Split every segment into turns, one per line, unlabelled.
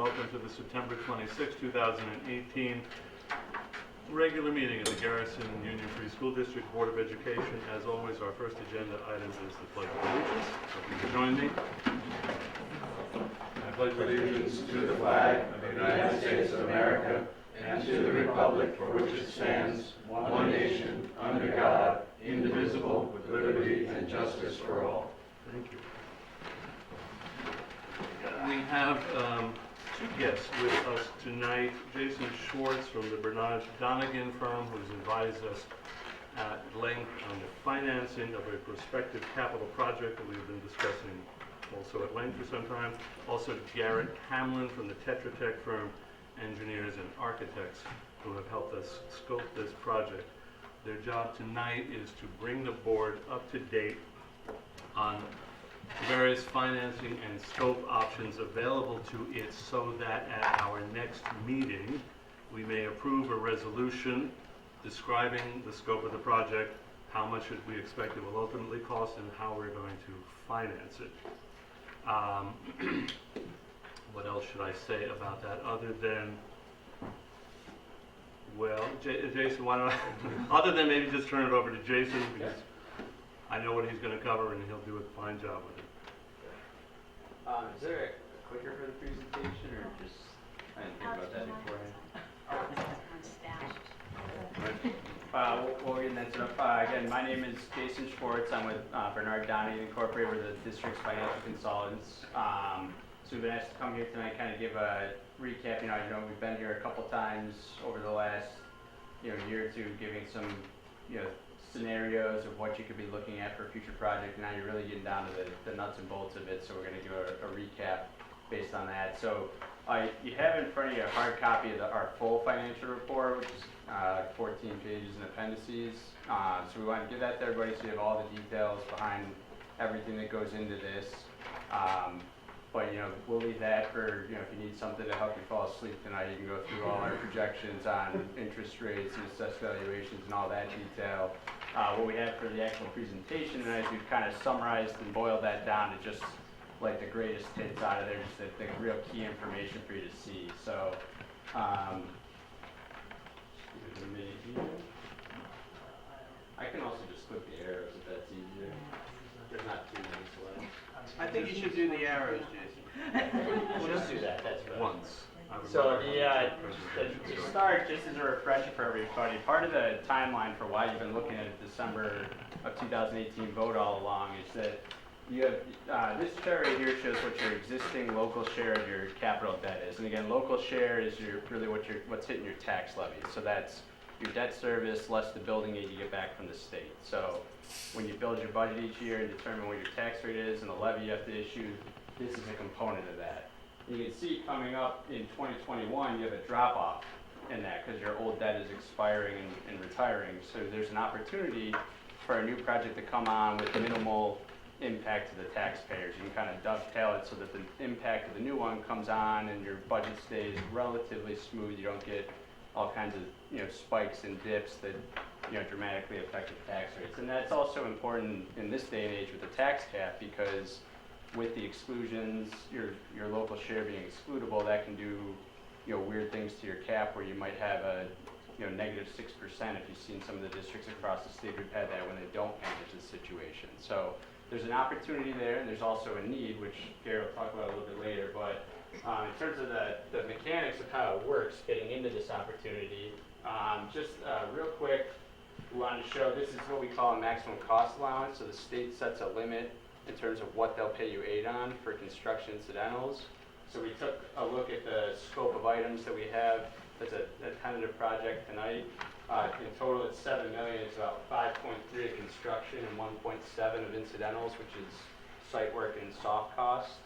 welcome to the September 26, 2018 regular meeting of the Garrison Union Free School District Board of Education. As always, our first agenda item is the Pledge of Allegiance. So if you could join me. I pledge
allegiance to the flag of the United States of America and to the republic for which it stands, one nation, under God, indivisible, with liberty and justice for all.
Thank you. We have two guests with us tonight. Jason Schwartz from the Bernard Donegan firm, who's advised us at length on the financing of a prospective capital project that we've been discussing also at length for some time. Also Garrett Hamlin from the Tetra Tech firm, engineers and architects who have helped us scope this project. Their job tonight is to bring the board up to date on various financing and scope options available to it so that at our next meeting we may approve a resolution describing the scope of the project, how much we expect it will ultimately cost, and how we're going to finance it. What else should I say about that other than, well, Jason, why don't I, other than maybe just turn it over to Jason, because I know what he's going to cover and he'll do a fine job with it.
Is there a clicker for the presentation, or just, I didn't think about that beforehand. We'll get that set up. Again, my name is Jason Schwartz. I'm with Bernard Donegan Incorporated. We're the district's financial consultants. So we've been asked to come here tonight, kind of give a recap. We've been here a couple times over the last year or two, giving some scenarios of what you could be looking at for a future project. Now you're really getting down to the nuts and bolts of it, so we're going to do a recap based on that. So you have in front of you a hard copy of our full financial report, which is 14 pages and appendices. So we want to give that to everybody so you have all the details behind everything that goes into this. But we'll leave that for, if you need something to help you fall asleep tonight, you can go through all our projections on interest rates and assessed valuations and all that detail. What we have for the actual presentation tonight is we've kind of summarized and boiled that down to just like the greatest hits out of there, just the real key information for you to see. So, give it a minute here. I can also just click the arrows if that's easier. There's not too many slides.
I think you should do the arrows, Jason.
We'll just do that, that's right.
Once.
So to start, just as a refresher for everybody, part of the timeline for why you've been looking at a December of 2018 vote all along is that you have, this chart right here shows what your existing local share of your capital debt is. And again, local share is really what's hitting your tax levy. So that's your debt service less the building aid you get back from the state. So when you build your budget each year and determine what your tax rate is and the levy you have to issue, this is a component of that. You can see coming up in 2021, you have a drop-off in that because your old debt is expiring and retiring. So there's an opportunity for a new project to come on with minimal impact to the taxpayers. You can kind of dovetail it so that the impact of the new one comes on and your budget stays relatively smooth. You don't get all kinds of spikes and dips that dramatically affect the tax rates. And that's also important in this day and age with the tax cap, because with the exclusions, your local share being excludable, that can do weird things to your cap where you might have a negative 6% if you've seen some of the districts across the state who've had that when they don't manage the situation. So there's an opportunity there, and there's also a need, which Gary will talk about a little bit later. But in terms of the mechanics of how it works getting into this opportunity, just real quick, we wanted to show this is what we call a maximum cost allowance. So the state sets a limit in terms of what they'll pay you aid on for construction incidentals. So we took a look at the scope of items that we have as a tentative project tonight. In total, it's $7 million. It's about 5.3 of construction and 1.7 of incidentals, which is site work and soft costs.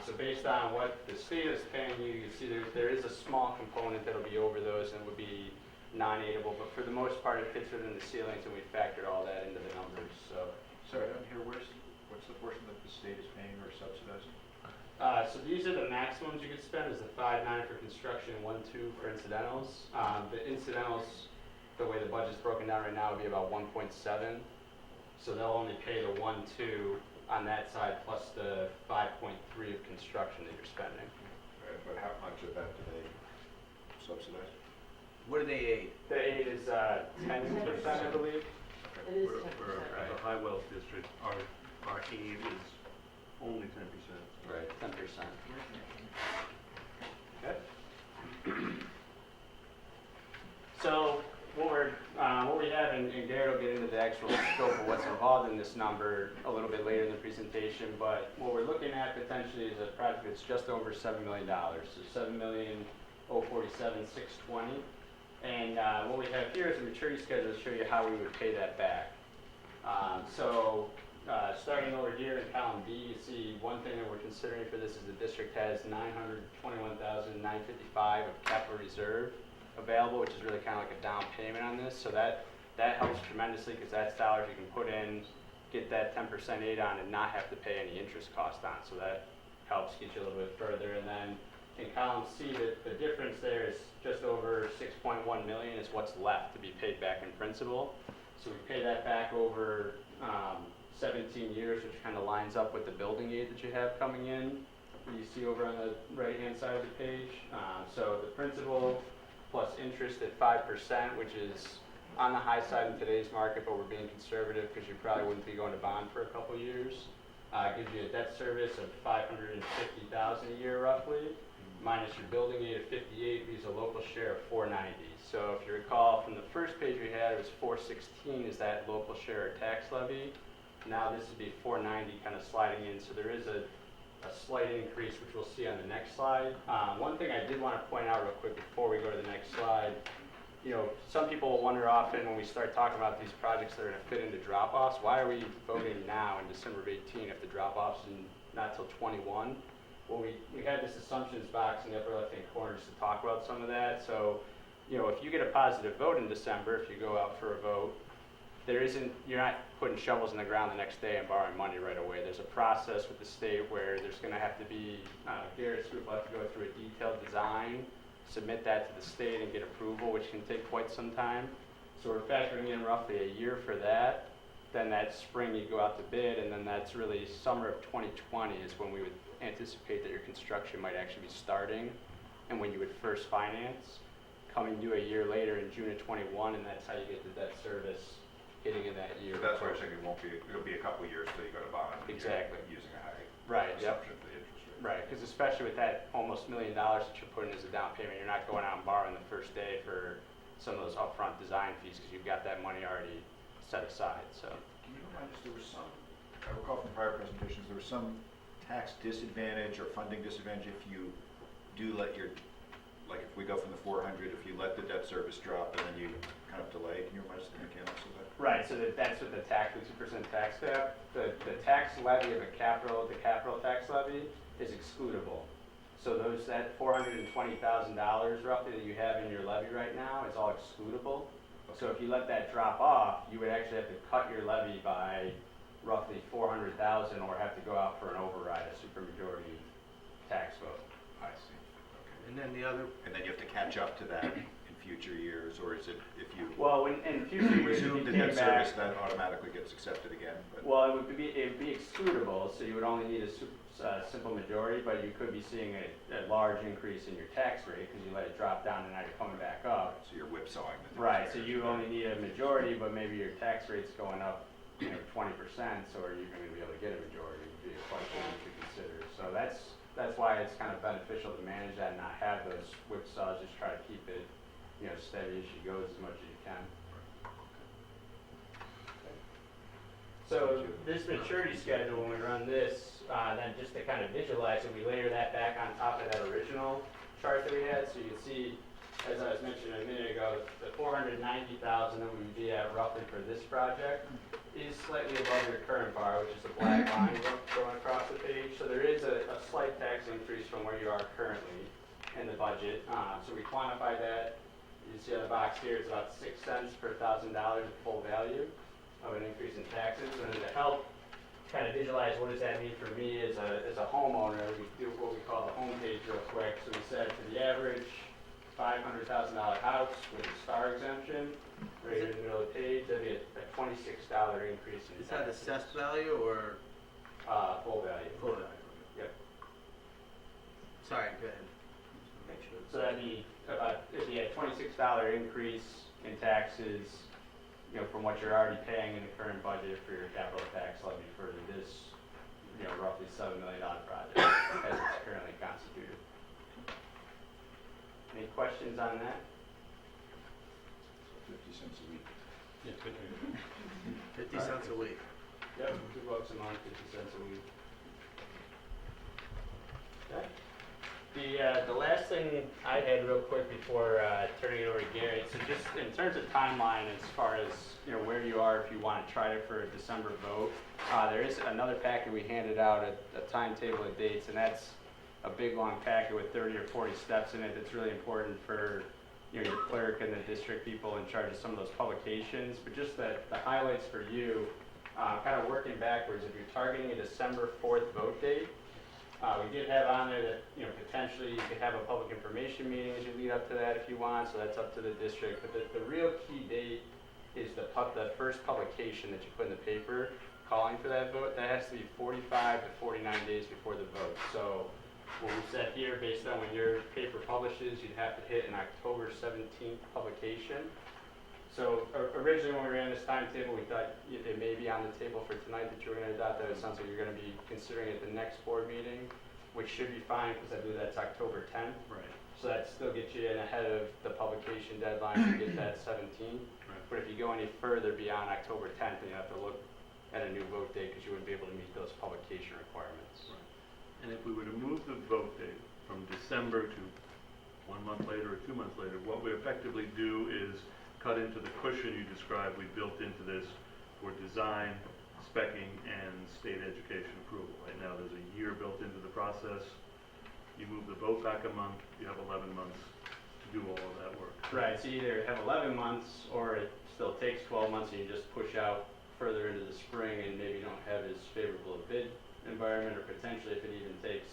So based on what the state is paying you, you can see there is a small component that'll be over those and would be non-aidable, but for the most part, it fits within the ceilings, and we factored all that into the numbers. So.
Sorry, I don't hear what's the portion that the state is paying or subsidizing?
So these are the maximums you could spend, is the 5.9 for construction and 1.2 for incidentals. The incidentals, the way the budget's broken down right now, would be about 1.7. So they'll only pay the 1.2 on that side plus the 5.3 of construction that you're spending.
Right, But how much of that do they subsidize?
What do they aid?
The aid is 10%, I believe.
It is
We're
10%.
the high wealth district, our aid is only 10%.
Right. 10%. Okay. So what we have, and Garrett will get into the actual scope of what's involved in this number a little bit later in the presentation, but what we're looking at potentially is a project that's just over $7 million. So $7,047,620. And what we have here is a maturity schedule to show you how we would pay that back. Starting over here in column B, you see one thing that we're considering for this is the district has $921,955 of capital reserve available, which is really kind of like a down payment on this. So that helps tremendously because that's dollars you can put in, get that 10% aid on, and not have to pay any interest cost on. So that helps get you a little bit further. And then in column C, the difference there is just over $6.1 million is what's left to be paid back in principal. So we pay that back over 17 years, which kind of lines up with the building aid that you have coming in. You see over on the right-hand side of the page. So the principal plus interest at 5%, which is on the high side in today's market, but we're being conservative because you probably wouldn't be going to bond for a couple years. Gives you a debt service of $550,000 a year roughly, minus your building aid of 58, leaves a local share of 490. So if you recall from the first page we had, it was 416 is that local share or tax levy. Now this would be 490 kind of sliding in, so there is a slight increase, which we'll see on the next slide. One thing I did want to point out real quick before we go to the next slide, you know, some people will wonder often when we start talking about these projects that are going to fit into drop-offs, why are we voting now in December of 18 if the drop-off's not till 21? Well, we had this assumptions box in the upper left-hand corner just to talk about some of that. So, you know, if you get a positive vote in December, if you go out for a vote, you're not putting shovels in the ground the next day and borrowing money right away. There's a process with the state where there's going to have to be, Garrett's group will have to go through a detailed design, submit that to the state and get approval, which can take quite some time. So we're factoring in roughly a year for that. Then that spring you go out to bid, and then that's really summer of 2020 is when we would anticipate that your construction might actually be starting and when you would first finance. Coming due a year later in June of 21, and that's how you get the debt service hitting in that year.
So that's why I was thinking it'll be a couple of years till you go to bond.
Exactly.
Using a high
Right, yep.
assumption for the interest rate.
Right, because especially with that almost $1 million that you're putting as a down payment, you're not going out and borrowing the first day for some of those upfront design fees because you've got that money already set aside. So.
Can you remind us, I recall from prior presentations, there was some tax disadvantage or funding disadvantage if you do let like if we go from the 400, if you let the debt service drop and then you kind of delay, can you remind us the mechanics of that?
Right, so that's what the 2% tax cap. The tax levy of the capital tax levy is excludable. So that $420,000 roughly that you have in your levy right now is all excludable. So if you let that drop off, you would actually have to cut your levy by roughly $400,000 or have to go out for an override, a supermajority tax vote.
I see. Okay.
And then the other,
And then you have to catch up to that in future years, or is it if you
Well, in future years, if
resume
you
the
came
debt
back,
service, that automatically gets accepted again? But
well, it would be excludable, so you would only need a simple majority, but you could be seeing a large increase in your tax rate because you let it drop down and now you're coming back up.
so you're whipsawing the
Right, so you only need a majority, but maybe your tax rate's going up, 20%, so are you going to be able to get a majority would be a question you should consider. So that's why it's kind of beneficial to manage that and not have those whipsaws, just try to keep it, steady as she goes as much as you can. So this maturity schedule, when we run this, then just to kind of visualize it, we layer that back on top of that original chart that we had. So you can see, as I was mentioning a minute ago, the $490,000 that we would be at roughly for this project is slightly above your current bar, which is the black line going across the page. So there is a slight tax increase from where you are currently in the budget. So we quantify that. You see on the box here, it's about 6 cents per $1,000 of full value of an increase in taxes. And to help kind of visualize what does that mean for me as a homeowner, we do what we call the home page real quick. So we said for the average $500,000 house with a star exemption, right in the middle of the page, that'd be a $26 increase in
is that
taxes.
assessed value or
Full value.
full value?
Yep.
Sorry, go ahead.
$6 increase in taxes, you know, from what you're already paying in the current budget for your capital tax levy for this, you know, roughly $7 million project as it's currently constituted. Any questions on that?
50 cents a week.
Yeah, good.
50 cents a week.
Yep, $2 a month, 50 cents a week. Okay.
The last thing I had real quick before turning it over to Garrett,
So just in terms of timeline, as far as, you know, where you are if you want to try it for a December vote, there is another packet we handed out, a timetable of dates, and that's a big long packet with 30 or 40 steps in it that's really important for, you know, your clerk and the district people in charge of some of those publications. But just the highlights for you, kind of working backwards, if you're targeting a December 4th vote date, we did have on there that, you know, potentially you could have a public information meeting as you lead up to that if you want, so that's up to the district. But the real key date is the first publication that you put in the paper calling for that vote. That has to be 45 to 49 days before the vote. So what we said here, based on when your paper publishes, you'd have to hit an October 17th publication. So originally when we ran this timetable, we thought it may be on the table for tonight that you were going to adopt that. It sounds like you're going to be considering it at the next board meeting, which should be fine because I believe that's October 10th.
Right.
So that still gets you in ahead of the publication deadline to get that 17th.
Right.
But if you go any further beyond October 10th, then you have to look at a new vote date because you wouldn't be able to meet those publication requirements.
And if we were to move the vote date from December to 1 month later or 2 months later, what we effectively do is cut into the cushion you described we built into this for design, specking, and state education approval. Right now, there's a year built into the process. You move the vote back a month, you have 11 months to do all of that work.
Right, so you either have 11 months or it still takes 12 months and you just push out further into the spring and maybe don't have as favorable a bid environment, or potentially if it even takes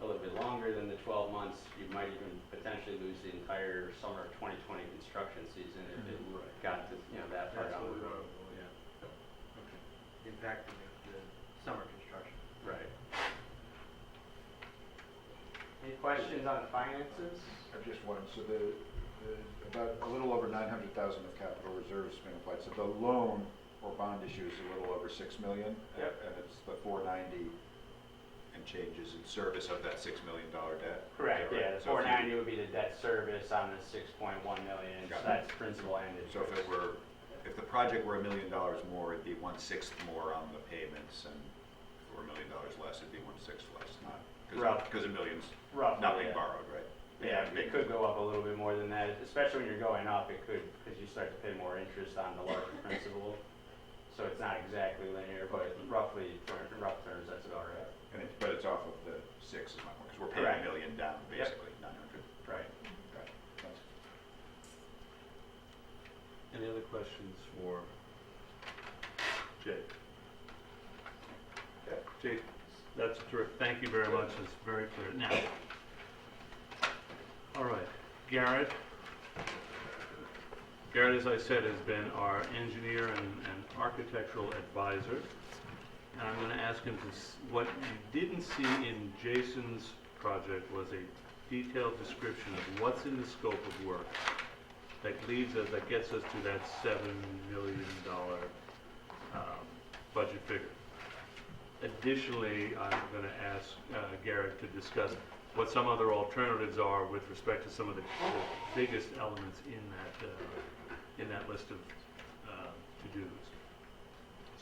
a little bit longer than the 12 months, you might even potentially lose the entire summer of 2020 construction season if it got to, you know, that far down the road.
Impacting the summer construction.
Right. Any questions on finances?
I just wanted, so about a little over 900,000 of capital reserves being applied. So the loan or bond issue is a little over 6 million.
Yep.
And it's the 490 and changes in service of that $6 million debt.
Correct, yeah, the
So if you-
490 would be the debt service on the 6.1 million, so
Got it.
that's principal and interest.
So if the project were $1 million more, it'd be 1/6 more on the payments, and if it were $1 million less, it'd be 1/6 less, not,
Rough.
because a million's
Roughly,
not being
yeah.
borrowed, right?
Yeah, it could go up a little bit more than that, especially when you're going up, it could, because you start to pay more interest on the larger principal. So it's not exactly linear, but roughly, in rough terms, that's about right.
But it's off of the 6 is my point, because we're paying
Correct.
$1 million down,
Yep.
basically, 900.
Right.
Got it. Thanks.
Any other questions for Jake?
Okay.
Jake, that's terrific. Thank you very much. It's very clear. Now, all right, Garrett. Garrett, as I said, has been our engineer and architectural advisor. And I'm going to ask him to, what you didn't see in Jason's project was a detailed description of what's in the scope of work that gets us to that $7 million budget figure. Additionally, I'm going to ask Garrett to discuss what some other alternatives are with respect to some of the biggest elements in that list of to-dos.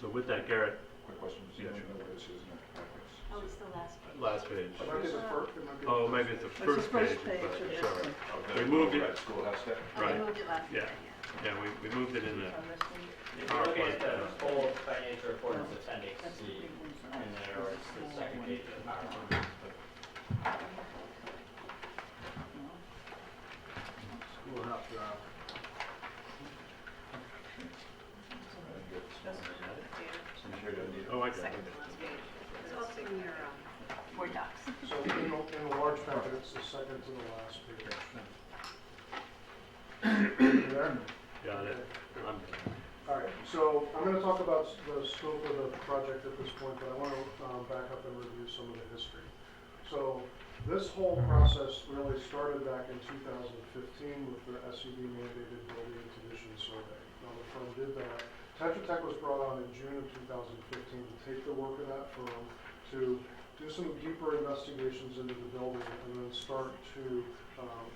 So with that, Garrett,
Quick question, does
Yeah,
anyone
sure.
know where this is in the packets?
Oh, it's the last page.
last page.
It might be the first, it might be the
Oh,
first.
maybe it's the
page.
first page.
first page
but-
of this
sorry.
one.
Oh,
We
the
moved it.
red schoolhouse stuff?
Oh,
Right.
we moved it last
Yeah.
time,
Yeah, we moved it in the,
On this one?
If you're looking at the full financial report, it's appendix
That's the
C
big one for
in
us.
there, or it's the
This is
second
small
page of the
one.
PowerPoint.
Schoolhouse drop.
oh, I got it.
Second to last page. It's also in your Word docs.
So in the large packet, it's the second to the last page. You there?
Got it. I'm-
All right, so I'm gonna talk about the scope of the project at this point, but I wanna back up and review some of the history. So This whole process really started back in 2015 with the SED mandated building condition survey. Now the firm did that. Tetra Tech was brought on in June of 2015 to take the work of that firm to do some deeper investigations into the building and then start to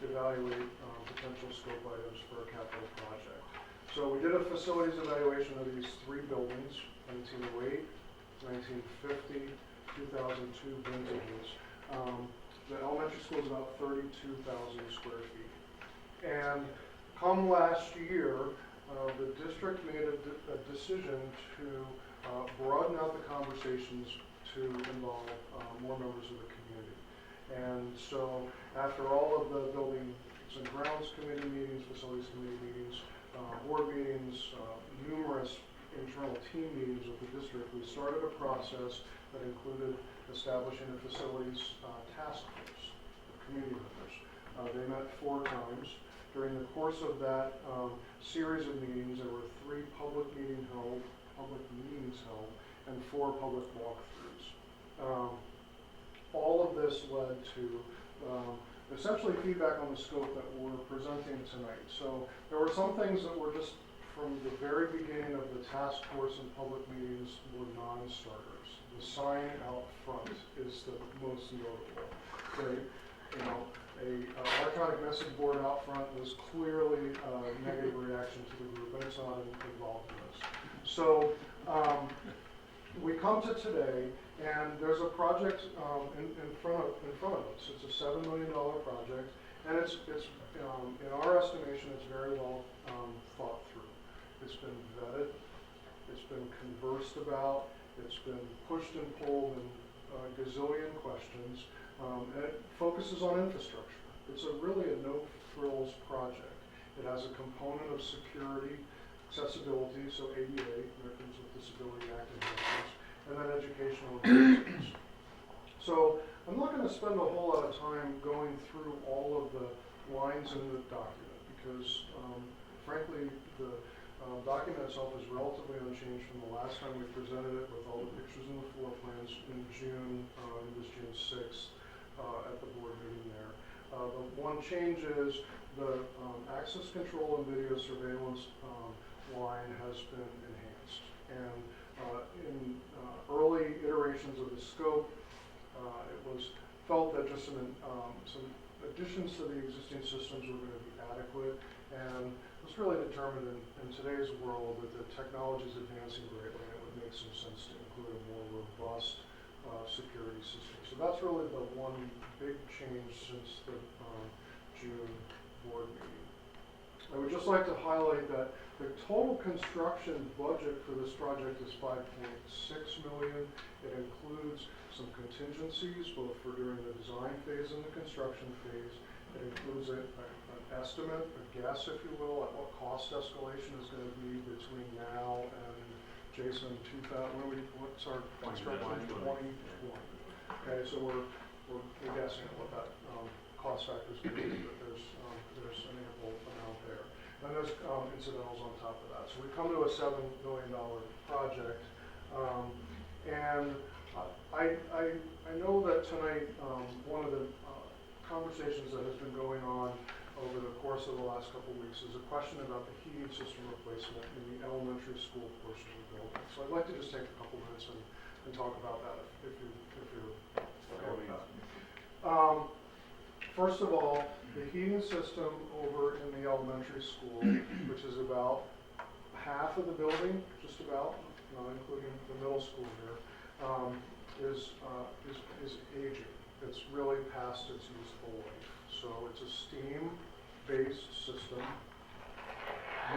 evaluate potential scope items for a capital project. So we did a facilities evaluation of these three buildings, 1908, 1950, 2002 vintages. The elementary school is about 32,000 square feet. And come last year, the district made a decision to broaden out the conversations to involve more members of the community. And so after all of the buildings and grounds committee meetings, facilities committee meetings, board meetings, numerous internal team meetings with the district, we started a process that included establishing a facilities task force of community members. They met 4 times. During the course of that series of meetings, there were 3 public meetings held, and 4 public walkthroughs. All of this led to essentially feedback on the scope that we're presenting tonight. So there were some things that were just from the very beginning of the task force and public meetings were non-starters. The sign out front is the most notable. Okay? You know, a electronic message board out front was clearly a negative reaction to the group, and it's not involved in this. So we come to today, and there's a project in front of us. It's a $7 million project, and it's in our estimation, it's very well thought through. It's been vetted, it's been conversed about, it's been pushed and pulled in a gazillion questions, and it focuses on infrastructure. It's really a no-frills project. It has a component of security, accessibility, so ADA, Americans with Disability Act enhancements, and then educational enhancements. So I'm not going to spend a whole lot of time going through all of the lines in the document because, frankly, the document itself is relatively unchanged from the last time we presented it with all the pictures and the floor plans in June, it was June 6th at the board meeting there. The one change is the access control and video surveillance line has been enhanced. And in early iterations of the scope, it was felt that just some additions to the existing systems were going to be adequate. And it was really determined in today's world that the technology is advancing greatly, and it would make some sense to include a more robust security system. So that's really the one big change since the June board meeting. I would just like to highlight that the total construction budget for this project is $5.6 million. It includes some contingencies, both for during the design phase and the construction phase. It includes an estimate, a guess, if you will, at what cost escalation is going to be between now and Jason, what's our construction? 2020. Okay, so we're guessing at what that cost factor is going to be, but there's an ample amount there. And there's incidentals on top of that. So we come to a $7 million project, and I know that tonight one of the conversations that has been going on over the course of the last couple of weeks is a question about the heating system replacement in the elementary school portion of the building. So I'd like to just take a couple minutes and talk about that if you're okay with that. First of all, the heating system over in the elementary school, which is about half of the building, just about, not including the middle school here, is aging. It's really past its useful life. So it's a steam-based system.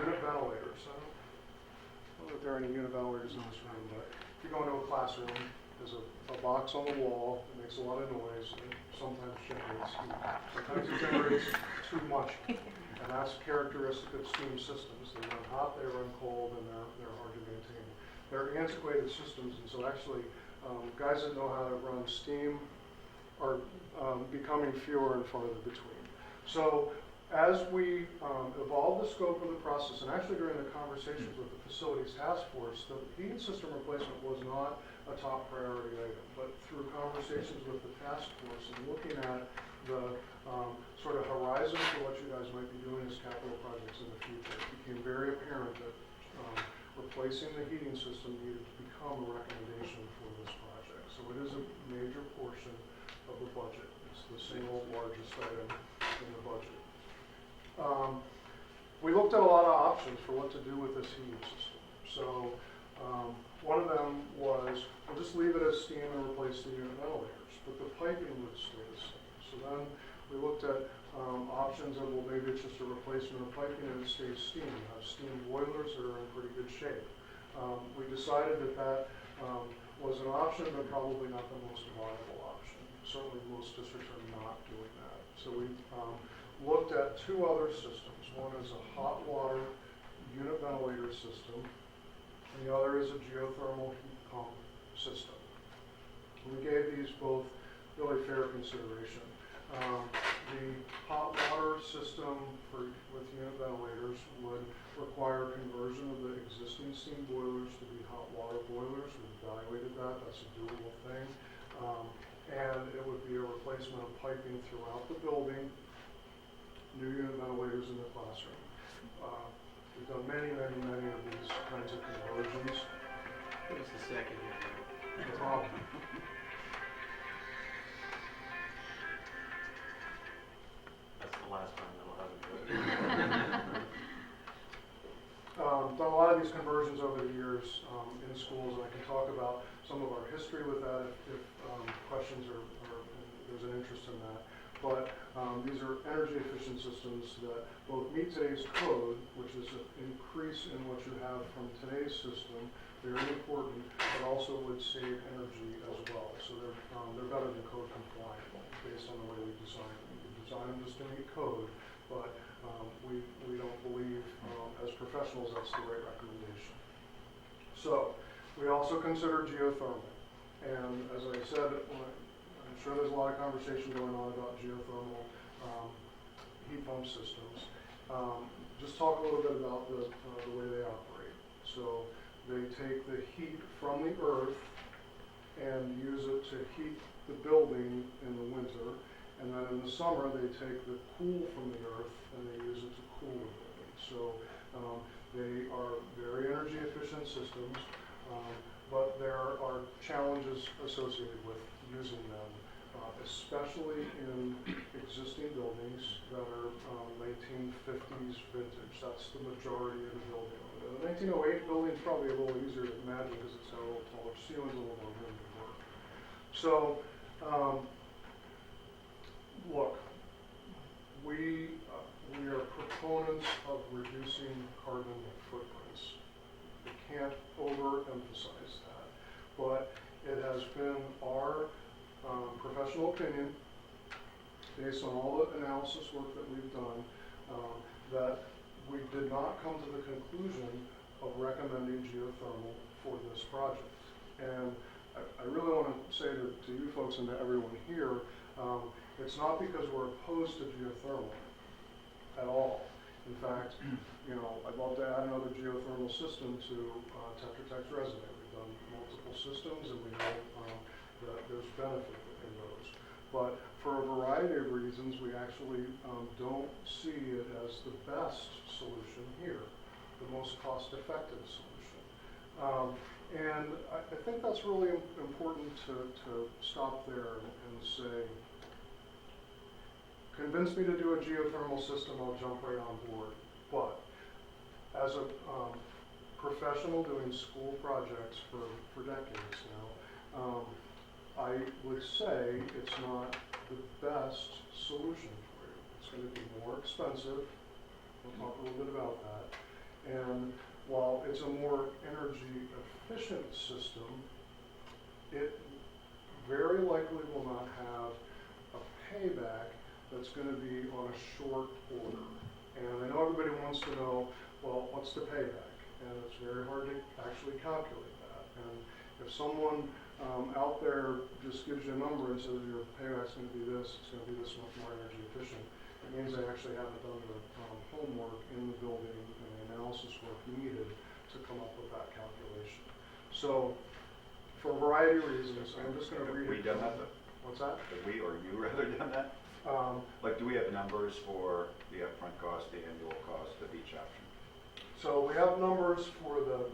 Unit ventilators. I don't know if there are any unit ventilators in this room, but if you go into a classroom, there's a box on the wall that makes a lot of noise and sometimes generates heat. Sometimes it generates too much heat. And that's characteristic of steam systems. They run hot, they run cold, and they're hard to maintain. They're antiquated systems, and so actually guys that know how to run steam are becoming fewer and farther between. So as we evolve the scope of the process, and actually during the conversations with the facilities task force, the heating system replacement was not a top priority item, but through conversations conversations with the task force and looking at the sort of horizon for what you guys might be doing as capital projects in the future, it became very apparent that replacing the heating system needed to become a recommendation for this project. So it is a major portion of the budget. It's the single largest item in the budget. We looked at a lot of options for what to do with this heating system. So one of them was, we'll just leave it as steam and replace the unit ventilators, but the piping would stay the same. So then we looked at options of, well, maybe it's just a replacement of piping and it stays steam. We have steam boilers that are in pretty good shape. We decided that that was an option, but probably not the most viable option. Certainly most districts are not doing that. So we looked at two other systems. One is a hot water unit ventilator system, and the other is a geothermal heat pump system. We gave these both really fair consideration. The hot water system with unit ventilators would require conversion of the existing steam boilers to be hot water boilers. We evaluated that. That's a doable thing. And it would be a replacement of piping throughout the building, new unit ventilators in the classroom. We've done many of these kinds of conversions.
What was the second here?
No problem.
That's the last time that we'll have it.
Done a lot of these conversions over the years in schools, and I can talk about some of our history with that if questions or there's an interest in that. But these are energy efficient systems that both meet today's code, which is an increase in what you have from today's system, very important, but also would save energy as well. So they're better than code compliant based on the way we design them. We design them just to meet code, but we don't believe as professionals that's the right recommendation. So we also consider geothermal. And as I said, I'm sure there's a lot of conversation going on about geothermal heat pump systems. Just talk a little bit about the way they operate. So they take the heat from the earth and use it to heat the building in the winter. And then in the summer, they take the cool from the earth and they use it to cool the building. So they are very energy efficient systems, but there are challenges associated with using them, especially in existing buildings that are 1950s vintage. That's the majority of the building. The 1908 building is probably a little easier to imagine because it's got a little taller ceilings, a little more room to work. So, look, we are proponents of reducing carbon footprints. We can't overemphasize that, but it has been our professional opinion, based on all the analysis work that we've done, that we did not come to the conclusion of recommending geothermal for this project. And I really want to say to you folks and to everyone here, it's not because we're opposed to geothermal at all. In fact, I'd love to add another geothermal system to Tetra Tech's resume. We've done multiple systems and we know that there's benefit in those. But for a variety of reasons, we actually don't see it as the best solution here, the most cost-effective solution. And I think that's really important to stop there and say, convince me to do a geothermal system, I'll jump right on board. But as a professional doing school projects for decades now, I would say it's not the best solution for you. It's going to be more expensive. We'll talk a little bit about that. And while it's a more energy efficient system, it very likely will not have a payback that's going to be on a short order. And I know everybody wants to know, well, what's the payback? And it's very hard to actually calculate that. And if someone out there just gives you a number and says your payback's going to be this, it's going to be this much more energy efficient, it means they actually haven't done the homework in the building and the analysis work needed to come up with that calculation. So for a variety of reasons. I'm just gonna read
Have we
it.
done that though?
What's that?
Have we or you rather done that? Like, do we have numbers for the upfront cost, the annual cost of each option?
So we have numbers for the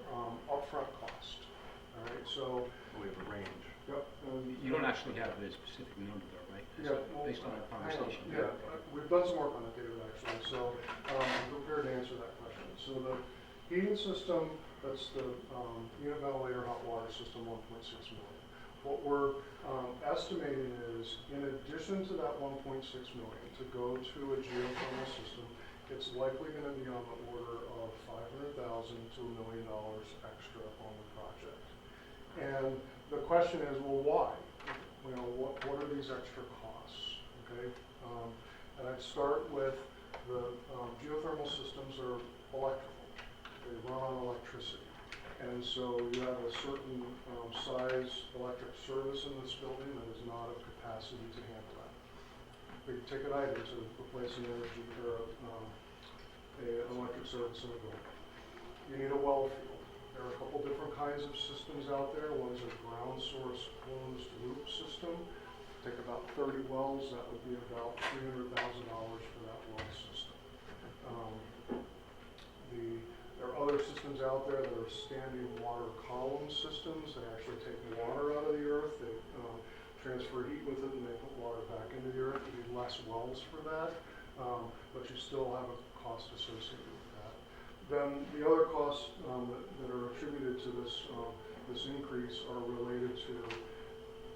upfront cost, all right, so,
We have a range.
yep.
You don't actually have the specific number though, right?
Yeah, well,
Based on our
hang on.
conversation.
Yeah, we've done some work on it, David, actually, so I'm prepared to answer that question. So the heating system, that's the unit ventilator hot water system, 1.6 million. What we're estimating is, in addition to that 1.6 million, to go to a geothermal system, it's likely going to be on the order of $500,000 to $1 million extra on the project. And the question is, well, why? You know, what are these extra costs? Okay, and I'd start with the geothermal systems are electrical. They run on electricity. And so you have a certain size electric service in this building that is not of capacity to handle that. Big ticket items to replace an energy or an electric service in a building. You need a well field. There are a couple different kinds of systems out there. One's a ground source closed loop system. Take about 30 wells, that would be about $300,000 for that well system. There are other systems out there that are standing water column systems. They actually take water out of the earth, they transfer heat with it, and they put water back into the earth. You need less wells for that, but you still have a cost associated with that. Then the other costs that are attributed to this increase are related to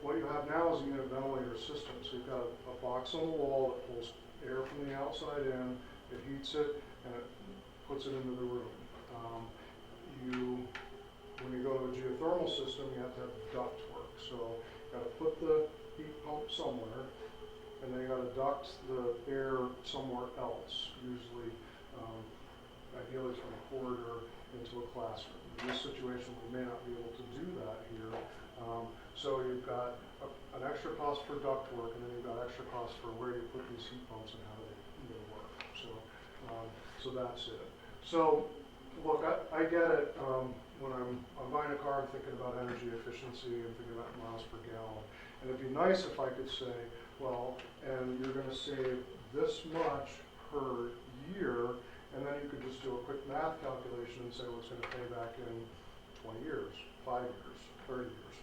what you have now is a unit ventilator system. So you've got a box on the wall that pulls air from the outside in, it heats it, and it puts it into the room. When you go to a geothermal system, you have to have duct work. So you got to put the heat pump somewhere, and then you got to duct the air somewhere else, usually ideally from a corridor into a classroom. In this situation, we may not be able to do that here. So you've got an extra cost for duct work, and then you've got extra costs for where you put these heat pumps and how they work. So that's it. So look, I get it. When I'm buying a car, I'm thinking about energy efficiency and thinking about miles per gallon. And it'd be nice if I could say, well, and you're going to save this much per year, and then you could just do a quick math calculation and say, well, it's going to pay back in 20 years, 5 years, 30 years,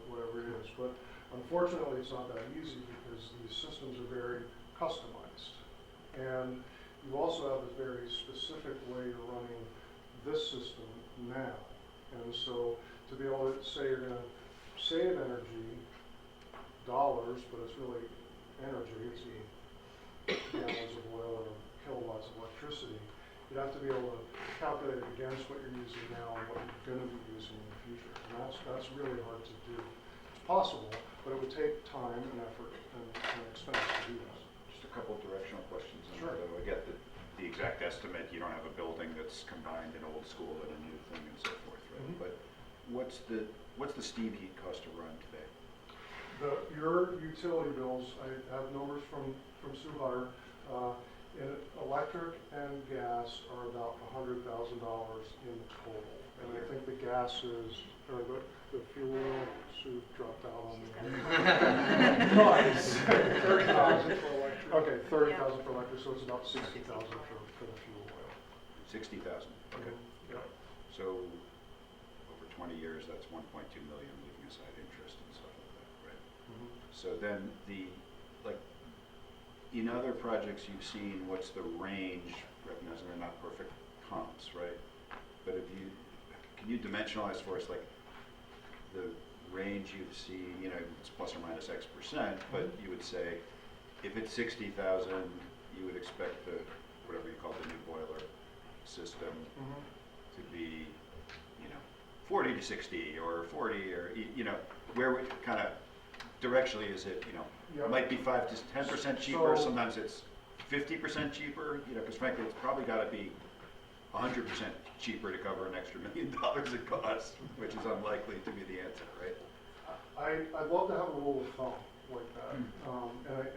whatever it is. But unfortunately, it's not that easy because these systems are very customized. And you also have a very specific way you're running this system now. And so to be able to say you're going to save energy, dollars, but it's really energy, it's gallons of oil or kilowatts of electricity, you'd have to be able to calculate it against what you're using now and what you're going to be using in the future. And that's really hard to do. It's possible, but it would take time and effort and expense to do that.
Just a couple directional questions.
Sure.
I get the exact estimate. You don't have a building that's combined an old school and a new thing and so forth, right?
Mhm.
But what's the steam heat cost to run today?
Your utility bills, I have numbers from Sue Hutter. In electric and gas are about $100,000 in total. And I think the gas is, or the fuel, Sue dropped out on me. Nice. 30,000 for electric. Okay, 30,000 for electric, so it's about 60,000 for the fuel oil.
60,000. Okay.
Yeah.
So over 20 years, that's 1.2 million, leaving aside interest and stuff like that, right?
Mhm.
So then in other projects you've seen, what's the range, recognizing they're not perfect comps, right? But can you dimensionalize for us, like, the range you've seen, it's plus or minus X%, but you would say, if it's 60,000, you would expect the, whatever you call the new boiler system to be, 40 to 60 or 40 or, where we kind of directionally is it,
Yep.
it might be 5 to 10% cheaper,
So-
sometimes it's 50% cheaper, because frankly, it's probably got to be 100% cheaper to cover an extra $1 million in costs, which is unlikely to be the answer, right?
I'd love to have a rule of thumb like that,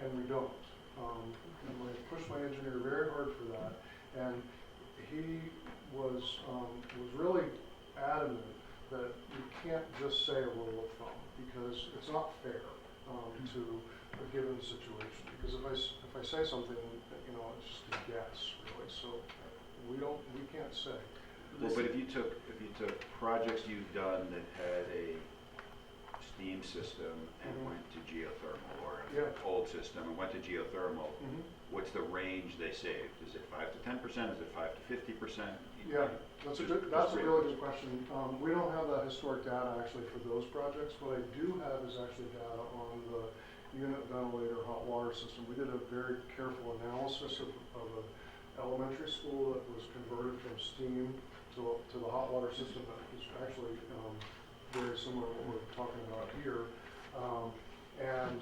and we don't. And I pushed my engineer very hard for that, and he was really adamant that you can't just say a rule of thumb, because it's not fair to a given situation. Because if I say something, you know, it's just a guess, really. So we can't say.
Well, but if you took projects you've done that had a steam system and went to geothermal, or an old system and went to geothermal, what's the range they saved? Is it 5 to 10%? Is it 5 to 50%?
Yeah, that's a really good question. We don't have the historic data actually for those projects. What I do have is actually data on the unit ventilator hot water system. We did a very careful analysis of an elementary school that was converted from steam to the hot water system that is actually very similar to what we're talking about here. And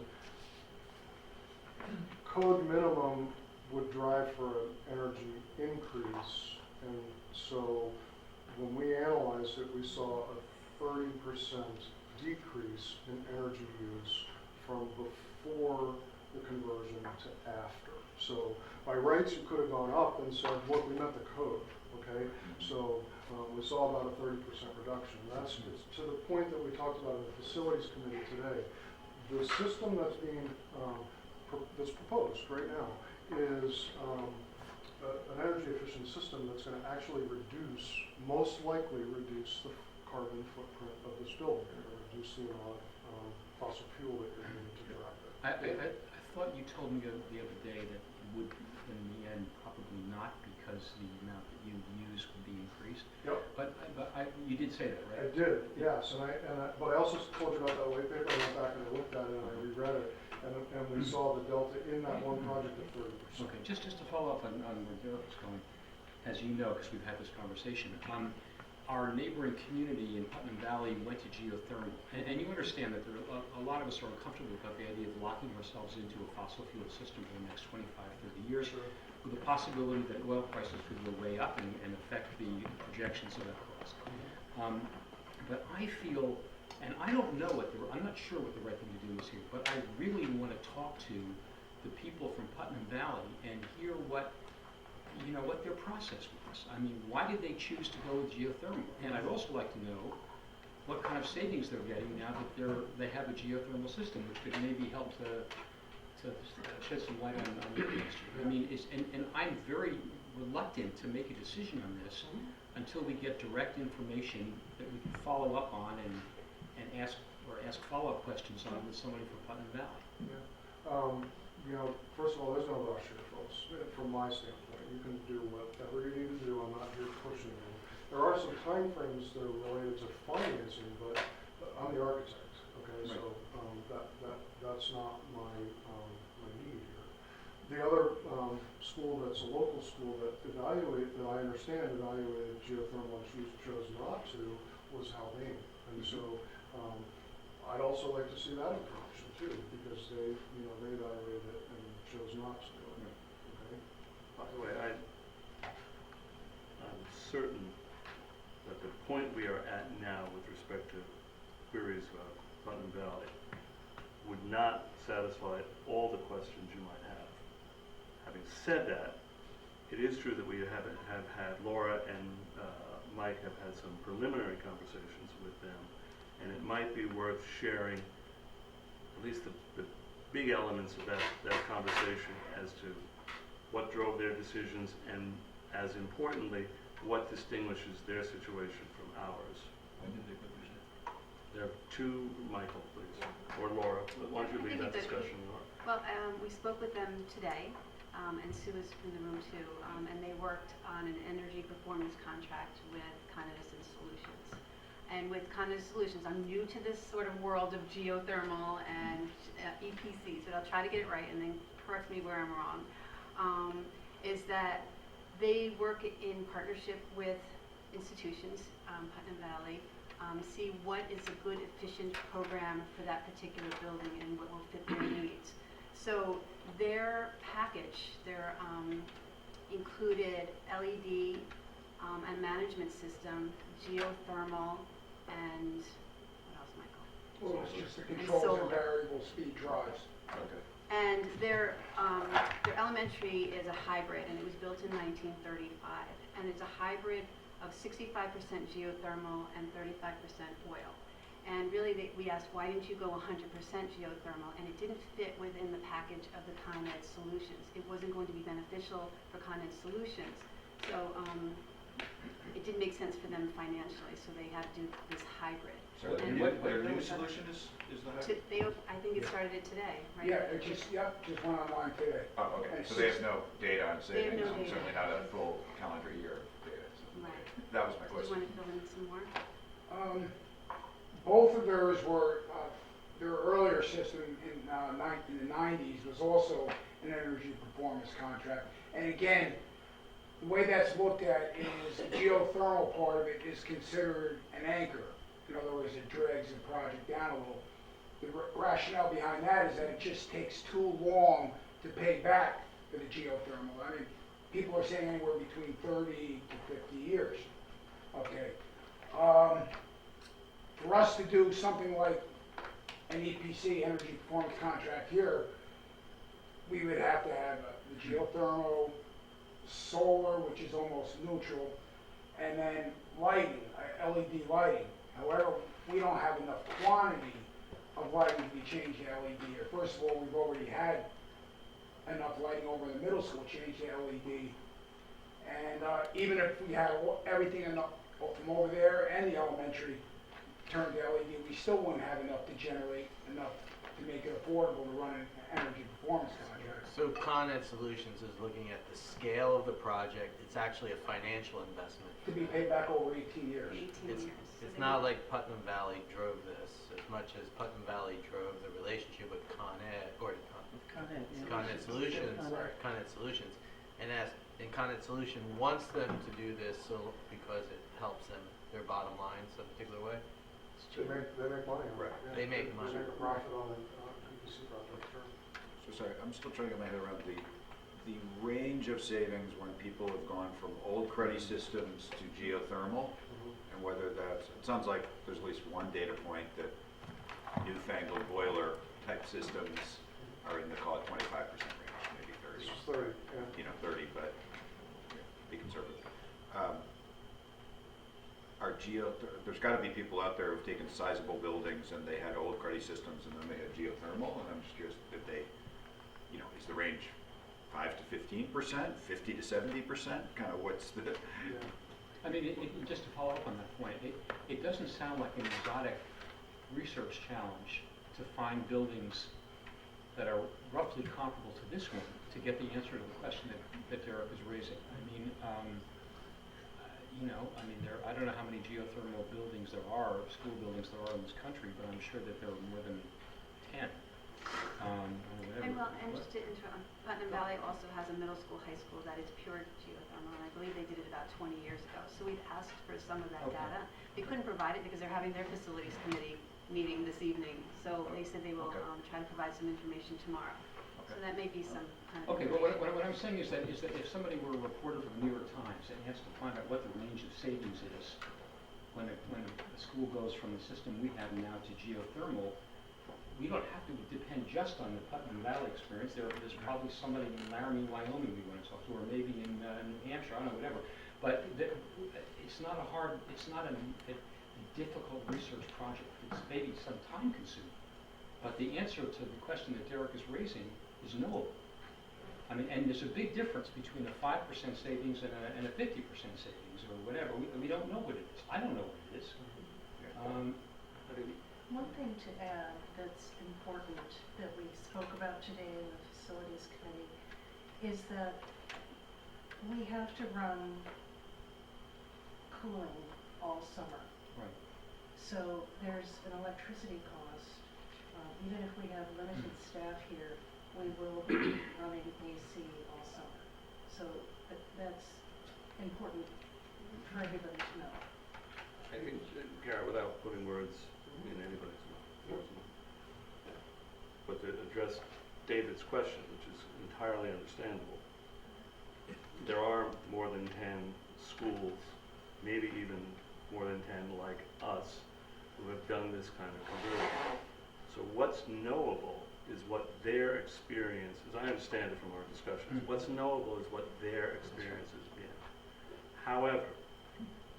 code minimum would drive for an energy increase. And so when we analyzed it, we saw a 30% decrease in energy use from before the conversion to after. So by rights, you could have gone up and said, look, we met the code, okay? So we saw about a 30% reduction. That's to the point that we talked about in the facilities committee today. The system that's being, that's proposed right now is an energy efficient system that's going to actually most likely reduce the carbon footprint of this building, and reduce the amount of fossil fuel that you're using to drive it.
I thought you told me the other day that it would, in the end, probably not, because the amount that you use would be increased.
Yep.
But you did say that, right?
I did, yes, but I also told you about that white paper. I went back and I looked at it and I reread it, and we saw the delta in that one project of 30%.
Okay, just to follow up on where Garrett was going, as you know, because we've had this conversation, our neighboring community in Putnam Valley went to geothermal, and you understand that there are a lot of us are uncomfortable about the idea of locking ourselves into a fossil fuel system for the next 25, 30 years, with the possibility that oil prices could go way up and affect the projections of that cost. But I feel, and I don't know I'm not sure what the right thing to do is here, but I really want to talk to the people from Putnam Valley and hear what their process was. I mean, why did they choose to go with geothermal? And I'd also like to know what kind of savings they're getting now that they have a geothermal system, which could maybe help to shed some light on the industry. I mean, and I'm very reluctant to make a decision on this until we get direct information that we can follow up on and ask follow-up questions on with somebody from Putnam Valley.
Yeah. First of all, there's no rush here, folks. From my standpoint, you can do whatever you need to do. I'm not here pushing you. There are some time frames that are related to financing, but I'm the architect. Okay, right. So that's not my need here. The other school that's a local school that I understand evaluated geothermal and chose not to was Haldane, and so I'd also like to see that information too, because they evaluated it and chose not to do it. Okay.
By the way, I'm certain that the point we are at now with respect to queries about Putnam Valley would not satisfy all the questions you might have. Having said that, it is true that we have had Laura and Mike have had some preliminary conversations with them, and it might be worth sharing at least the big elements of that conversation as to what drove their decisions, and as importantly, what distinguishes their situation from ours.
When did they publish it?
There are two, Michael, please, or Laura. Why don't you lead that discussion, Laura?
Well, we spoke with them today, and Sue is in the room too, and they worked on an energy performance contract with Conatus Solutions. And with Conatus Solutions, I'm new to this sort of world of geothermal and EPC, so I'll try to get it right and then correct me where I'm wrong, is that they work in partnership with institutions, Putnam Valley, see what is a good, efficient program for that particular building and what will fit their needs. So their package, their included LED and management system, geothermal, and what else, Michael?
Well, it's just the controls and variable speed drives.
Okay.
And their elementary is a hybrid, and it was built in 1935. And it's a hybrid of 65% geothermal and 35% oil. And really, we asked, why didn't you go 100% geothermal? And it didn't fit within the package of the Con Ed solutions. It wasn't going to be beneficial for Con Ed solutions. So it didn't make sense for them financially, so they had to do this hybrid.
So
And
their new solution is the hybrid?
I think it started it today, right?
Yeah, it just went online today.
Oh, okay,
And
so they have no data on
They have
savings,
no
and
data.
certainly not a full calendar year of data. So
Right.
that was my
Do you
question.
want to fill in some more?
Both of theirs were, their earlier system in the 90s was also an energy performance contract. And again, the way that's looked at is the geothermal part of it is considered an anchor. In other words, it drags the project down a little. The rationale behind that is that it just takes too long to pay back for the geothermal. I mean, people are saying anywhere between 30 to 50 years. Okay. For us to do something like an EPC, energy performance contract here, we would have to have the geothermal, solar, which is almost neutral, and then lighting, LED lighting. However, we don't have enough quantity of lighting to be changed to LED. First of all, we've already had enough lighting over the middle school changed to LED. And even if we had everything enough from over there and the elementary turned to LED, we still wouldn't have enough to generate enough to make it affordable to run an energy performance contract.
So Con Ed Solutions is looking at the scale of the project. It's actually a financial investment.
To be paid back over 18 years.
18 years. So
It's
they
not
were-
like Putnam Valley drove this as much as Putnam Valley drove the relationship with Con Ed, or Con Ed Solutions,
Right.
Con Ed Solutions. And Con Ed Solution wants them to do this because it helps them, their bottom line, some particular way.
They make money on it.
Right.
Yeah.
They make money.
They make a profit on an EPC project, sure.
So sorry, I'm still trying to get my head around the range of savings when people have gone from old cruddy systems to geothermal, and whether that's, it sounds like there's at least one data point that newfangled boiler type systems are in the, call it 25% range, maybe 30.
It's just 30, yeah.
You know, 30, but be conservative. There's got to be people out there who've taken sizable buildings and they had old cruddy systems and then they had geothermal, and I'm just curious, did they, you know, is the range 5 to 15%, 50 to 70%? Kind of what's the?
Yeah.
I mean, just to follow up on that point, it doesn't sound like an exotic research challenge to find buildings that are roughly comparable to this one to get the answer to the question that Derek is raising. I mean, I don't know how many geothermal buildings there are, school buildings there are in this country, but I'm sure that there are more than 10.
And just to interrupt, Putnam Valley also has a middle school, high school that is pure geothermal, and I believe they did it about 20 years ago. So we've asked for some of that
Okay.
data. They couldn't provide it because they're having their facilities committee meeting this evening. So they said they will
Okay.
try to provide some information tomorrow. So that may be some kind of.
Okay, but what I'm saying is that if somebody were a reporter for the New York Times and has to find out what the range of savings is when a school goes from the system we have now to geothermal, we don't have to depend just on the Putnam Valley experience. There's probably somebody in Laramie, Wyoming we want to talk to, or maybe in New Hampshire, I don't know, whatever. But it's not a difficult research project. It's maybe some time consuming. But the answer to the question that Derek is raising is knowable. I mean, and there's a big difference between a 5% savings and a 50% savings or whatever. We don't know what it is. I don't know what it is.
One thing to add that's important that we spoke about today in the Facilities Committee is that we have to run cooling all summer.
Right.
So there's an electricity cost. Even if we have limited staff here, we will be running AC all summer. So that's important for everybody to know.
I think, Garrett, without putting words in anybody's mouth, but to address David's question, which is entirely understandable, there are more than 10 schools, maybe even more than 10 like us, who have done this kind of conversion. So what's knowable is what their experience, as I understand it from our discussions, what's knowable is what their experience has been. However,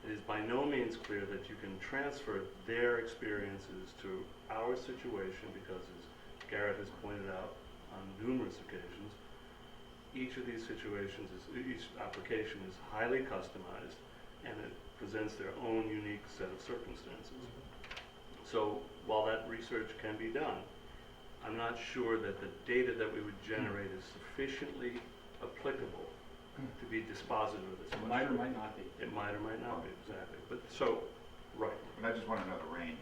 It is by no means clear that you can transfer their experiences to our situation because, as Garrett has pointed out on numerous occasions, each of these situations, each application is highly customized and it presents their own unique set of circumstances. So while that research can be done, I'm not sure that the data that we would generate is sufficiently applicable to be dispositive of this question.
It might or might not be.
It might or might not be, exactly. But so, right.
And I just want to know the range,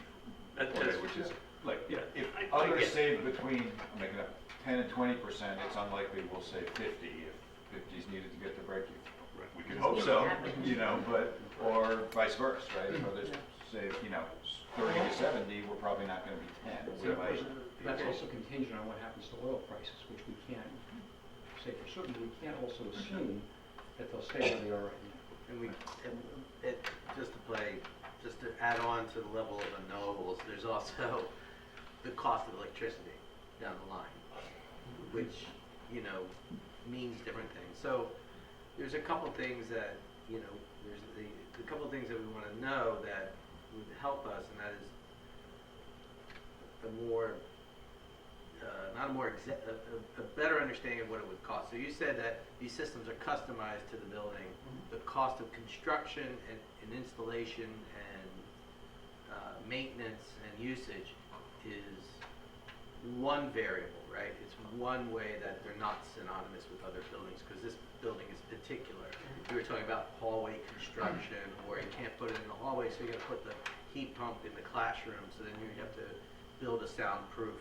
That's-
which is, like,
Yeah,
if
I
others
get-
save between, I'm making up, 10 and 20%, it's unlikely we'll save 50 if 50 is needed to get to break even.
Right.
We could hope so, but, or vice versa, right? If others save, 30 to 70, we're probably not going to be 10. We might.
That's also contingent on what happens to oil prices, which we can't say for certain. We can't also assume that they'll stay where they are right now.
And just to add on to the level of unknowables, there's also the cost of electricity down the line, which, means different things. So there's a couple things that, there's the couple things that we want to know that would help us, and that is a better understanding of what it would cost. So you said that these systems are customized to the building. The cost of construction and installation and maintenance and usage is one variable, right? It's one way that they're not synonymous with other buildings, because this building is particular. We were talking about hallway construction, or you can't put it in the hallway, so you got to put the heat pump in the classroom, so then you have to build a soundproof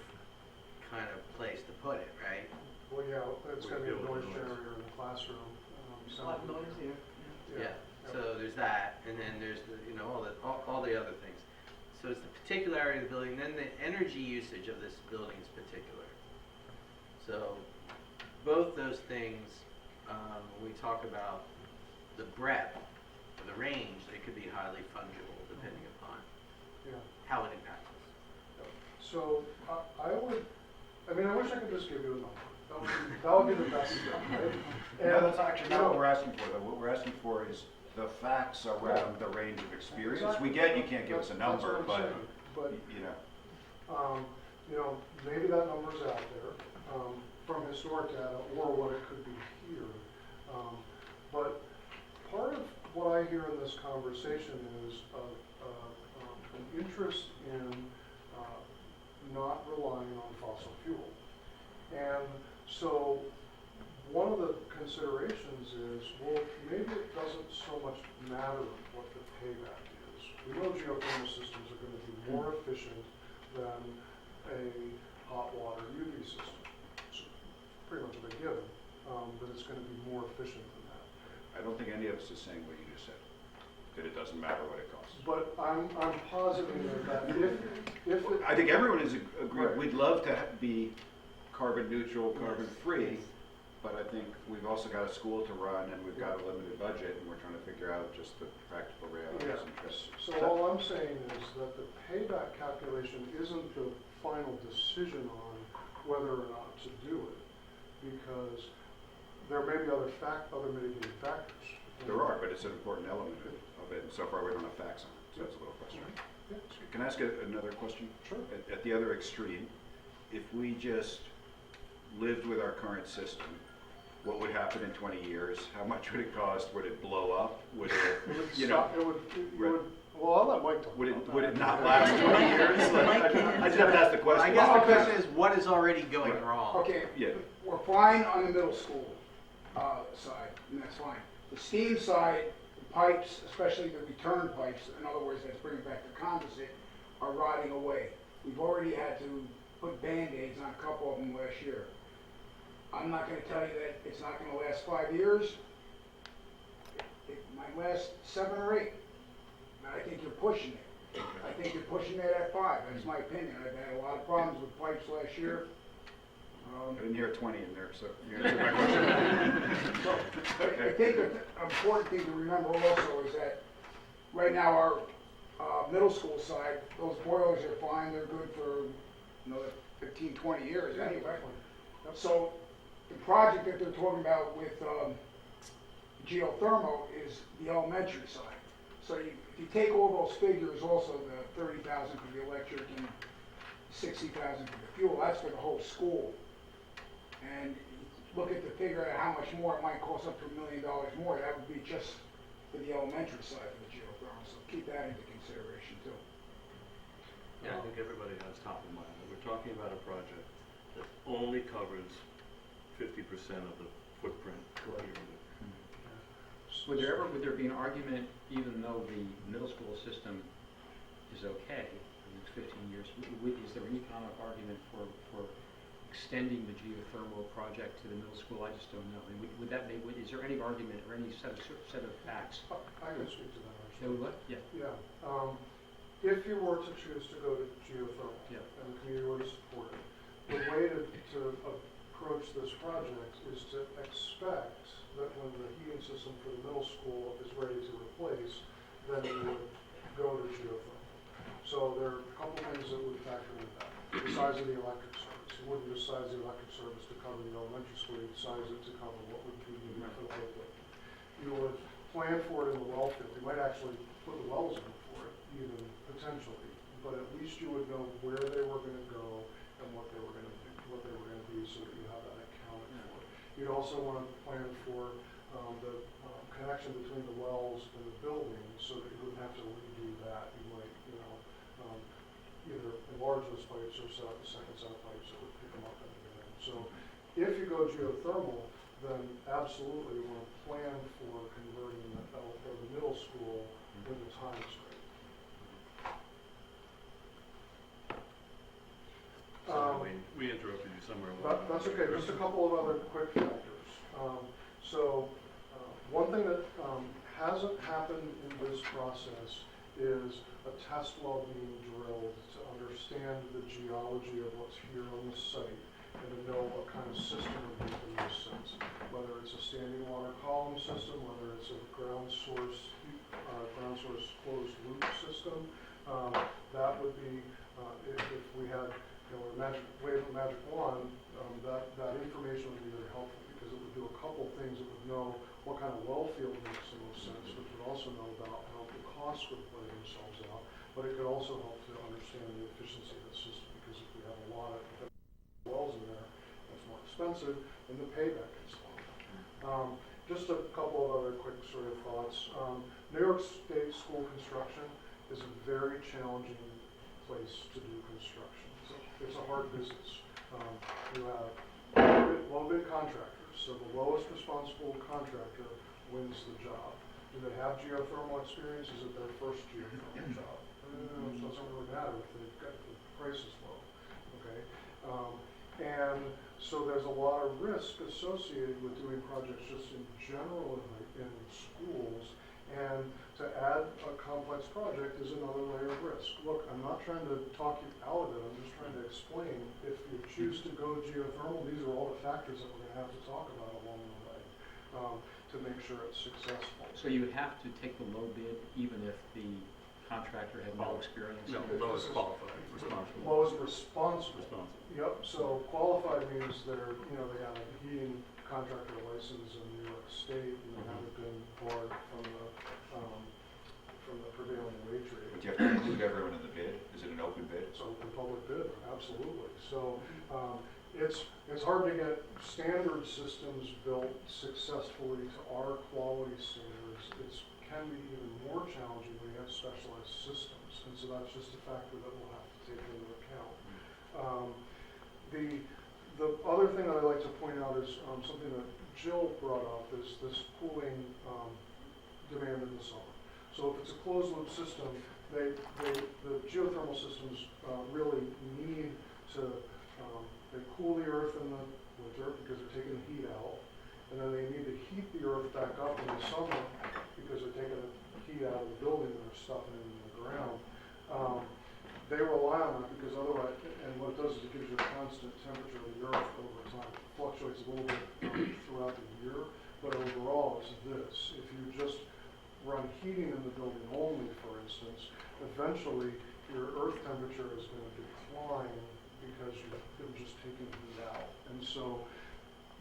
kind of place to put it, right?
Well, yeah, it's gonna be a
We're
noise
doing noise.
generator in the classroom.
A lot of noise here.
Yeah. So there's that, and then there's the, all the other things. So it's the particularity of the building, then the energy usage of this building is particular. So both those things, when we talk about the breadth or the range, they could be highly fungible depending upon
Yeah.
how it impacts us.
So I wish I could just give you a number. That would be the best thing, right?
No,
And,
that's actually not what we're asking for, though. What we're asking for is the facts around the range of experience. We get you can't give us a
That's
number,
what I'm
but,
saying. Maybe that number's out there from historic data or what it could be here. But part of what I hear in this conversation is an interest in not relying on fossil fuel. And so one of the considerations is, well, maybe it doesn't so much matter what the payback is. We know geothermal systems are going to be more efficient than a hot water UV system. It's pretty much a big given, but it's going to be more efficient than that.
I don't think any of us is saying what you just said, that it doesn't matter what it costs.
But I'm positing that if it,
I think everyone is agreed,
Right.
we'd love to be carbon neutral, carbon free, but I think we've also got a school to run and we've got a limited budget and we're trying to figure out just the practical realities
Yeah.
and trips.
So all I'm saying is that the payback calculation isn't the final decision on whether or not to do it, because there may be other mitigating factors.
There are, but it's an important element of it, and so far we don't have facts on it, so that's a little frustrating.
Yeah.
Can I ask another question?
Sure.
At the other extreme, if we just lived with our current system, what would happen in 20 years? How much would it cost? Would it blow up? Would it,
It would
you
stop,
know,
well, I'll let Mike talk
would
about that.
it not last 20 years? I just have to ask the question.
I guess the question is, what is already going
Right.
wrong?
Okay,
Yeah.
we're fine on the middle school side, and that's fine. The steam side, the pipes, especially the return pipes, in other words, that's bringing back the composite, are rotting away. We've already had to put Band-Aids on a couple of them last year. I'm not gonna tell you that it's not gonna last 5 years. It might last 7 or 8. But I think you're pushing it. I think you're pushing it at 5, that's my opinion. I've had a lot of problems with pipes last year.
I didn't hear 20 in there, so you answered my question.
So, I think the important thing to remember also is that right now our middle school side, those boilers are fine, they're good for another 15, 20 years
Yeah,
anyway.
definitely. Yep.
So the project that they're talking about with geothermal is the elementary side. So if you take all those figures, also the 30,000 for the electric and 60,000 for the fuel, that's for the whole school. And look at the figure at how much more it might cost, up to $1 million more, that would be just for the elementary side of the geothermal, so keep that into consideration too.
Yeah, I think everybody has top of mind that we're talking about a project that only covers 50% of the footprint.
Would there be an argument, even though the middle school system is okay for the next 15 years, is there an economic argument for extending the geothermal project to the middle school? I just don't know. I mean, is there any argument or any set of facts?
I can speak to that
So
actually.
what? Yeah.
Yeah. If you were to choose to go to geothermal,
Yeah.
and the community were to support it, the way to approach this project is to expect that when the heating system for the middle school is ready to replace, then you would go to geothermal. So there are a couple things that would factor into that. The size of the electric service. You wouldn't just size the electric service to cover the elementary school, you'd size it to cover what would be needed for the whole building. You would plan for it in the well field. You might actually put the wells in for it, even potentially, but at least you would know where they were going to go and what they were going to do, what they were going to be, so that you have that accounted for. You'd also want to plan for the connection between the wells and the building, so that you wouldn't have to redo that. You might, either enlarge those pipes or set up a second set of pipes that would pick them up and everything. So if you go geothermal, then absolutely you want to plan for converting the middle school when the time is right.
We interrupted you somewhere.
That's okay. Just a couple of other quick factors. One thing that hasn't happened in this process is a test well being drilled to understand the geology of what's here on the site and to know what kind of system would make the most sense. Whether it's a standing water column system, whether it's a ground source closed loop system. That would be if we had wave a magic wand, that information would be very helpful, because it would do a couple things. It would know what kind of well field makes the most sense, which would also know about how the costs would play themselves out, but it could also help to understand the efficiency of the system, because if we have a lot of wells in there, that's more expensive, and the payback is long. Just a couple of other quick sort of thoughts. New York State school construction is a very challenging place to do construction. It's a hard business. You have low bid contractors, so the lowest responsible contractor wins the job. Do they have geothermal experience? Is it their first geothermal job? It doesn't really matter if they've got the price is low. Okay, and so there's a lot of risk associated with doing projects just in general in schools. And to add a complex project is another layer of risk. Look, I'm not trying to talk you out of it. I'm just trying to explain. If you choose to go geothermal, these are all the factors that we're going to have to talk about along the way to make sure it's successful.
So you would have to take the low bid even if the contractor had no experience?
No, lowest qualified, responsible.
Lowest responsible. Yep. So qualified means they have a heating contractor license in New York State, and they haven't been barred from the prevailing wage rate.
But do you have to include everyone in the bid? Is it an open bid?
It's open public bid, absolutely. So it's hard to get standard systems built successfully to our quality standards. It can be even more challenging when you have specialized systems, and so that's just a factor that we'll have to take into account. The other thing that I'd like to point out is something that Jill brought up, is this cooling demand in the summer. So if it's a closed loop system, the geothermal systems really need to they cool the earth in the winter because they're taking the heat out, and then they need to heat the earth back up in the summer because they're taking the heat out of the building and they're stuffing it in the ground. They rely on that because otherwise, and what it does is it gives you a constant temperature of the earth over time. It fluctuates a little bit throughout the year, but overall it's this. If you just run heating in the building only, for instance, eventually your earth temperature is going to decline because you've been just taking heat out. And so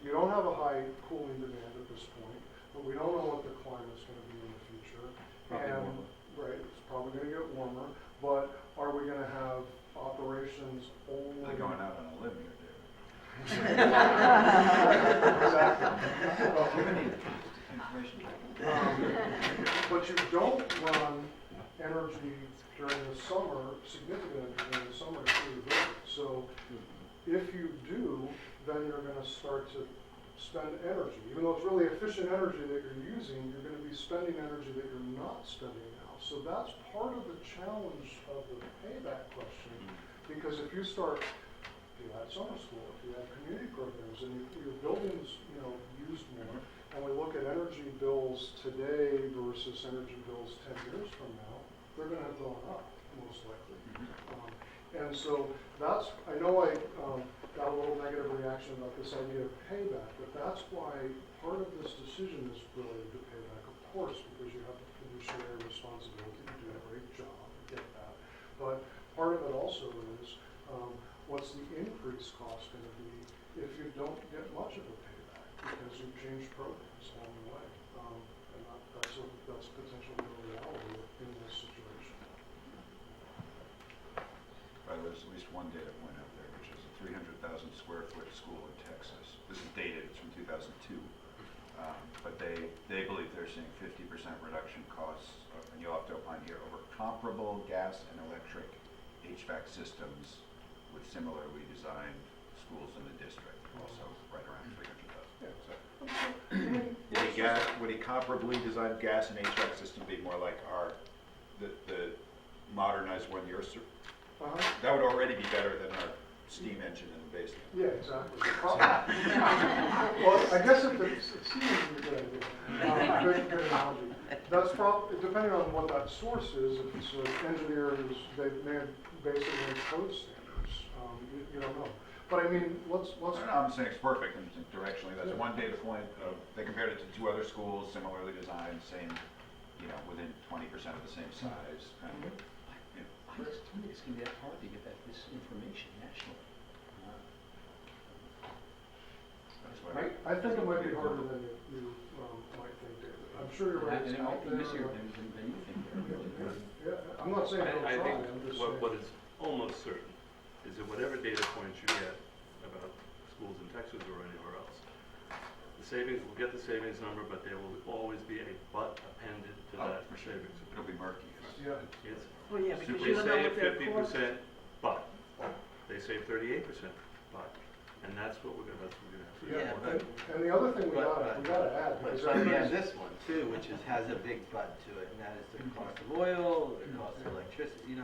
you don't have a high cooling demand at this point. but we don't know what the climate's gonna be in the future.
Probably
And,
warmer.
right, it's probably gonna get warmer, but are we gonna have operations only?
They're going out on a limb here, David.
Exactly.
Information.
But you don't run energy during the summer, significant energy during the summer through the building. So if you do, then you're gonna start to spend energy. Even though it's really efficient energy that you're using, you're gonna be spending energy that you're not spending now. So that's part of the challenge of the payback question. Because if you start, if you add summer school, if you add community programs, and your buildings, used more, and we look at energy bills today versus energy bills 10 years from now, they're going to have gone up, most likely. And so that's, I know I got a little negative reaction about this idea of payback, but that's why part of this decision is related to payback, of course, because you have the fiduciary responsibility to do a great job, I get that. But part of it also is, what's the increased cost going to be if you don't get much of a payback because you've changed programs along the way? And that's potentially a reality in this situation.
There's at least one data point out there, which is a 300,000 square foot school in Texas. This is dated, it's from 2002. But they believe they're seeing 50% reduction costs, and you'll have to opine here, over comparable gas and electric HVAC systems with similarly designed schools in the district, also right around 300,000. So, would a comparably designed gas and HVAC system be more like the modernized one you're that would already be better than our steam engine in the basement.
Yeah, exactly. Well, I guess it seems a good idea. Good analogy. That's probably, depending on what that source is, if it's an engineer they may have basically code standards, you don't know. But I mean, let's.
I'm saying it's perfect, and directionally, that's one data point. They compared it to two other schools, similarly designed, same, within 20% of the same size.
To me, it's going to be hard to get this information nationally.
I think it might be harder than you might think, David. I'm sure you're right.
And it might be easier than you think.
Yeah, I'm not saying don't
I
try,
think
I'm just
what
saying.
is almost certain is that whatever data points you get about schools in Texas or anywhere else, we'll get the savings number, but there will always be a but appended to that
For sure.
savings.
It'll be murky.
Yeah.
It's,
Well, yeah, because
they
you don't know
save
what their cost.
50%, but they save 38%, but, and that's what we're gonna have to
Yeah,
do.
and the other thing we
But-
gotta add,
But
because
we have
everybody's,
this one too, which has a big but to it, and that is the cost of oil, the cost of electricity,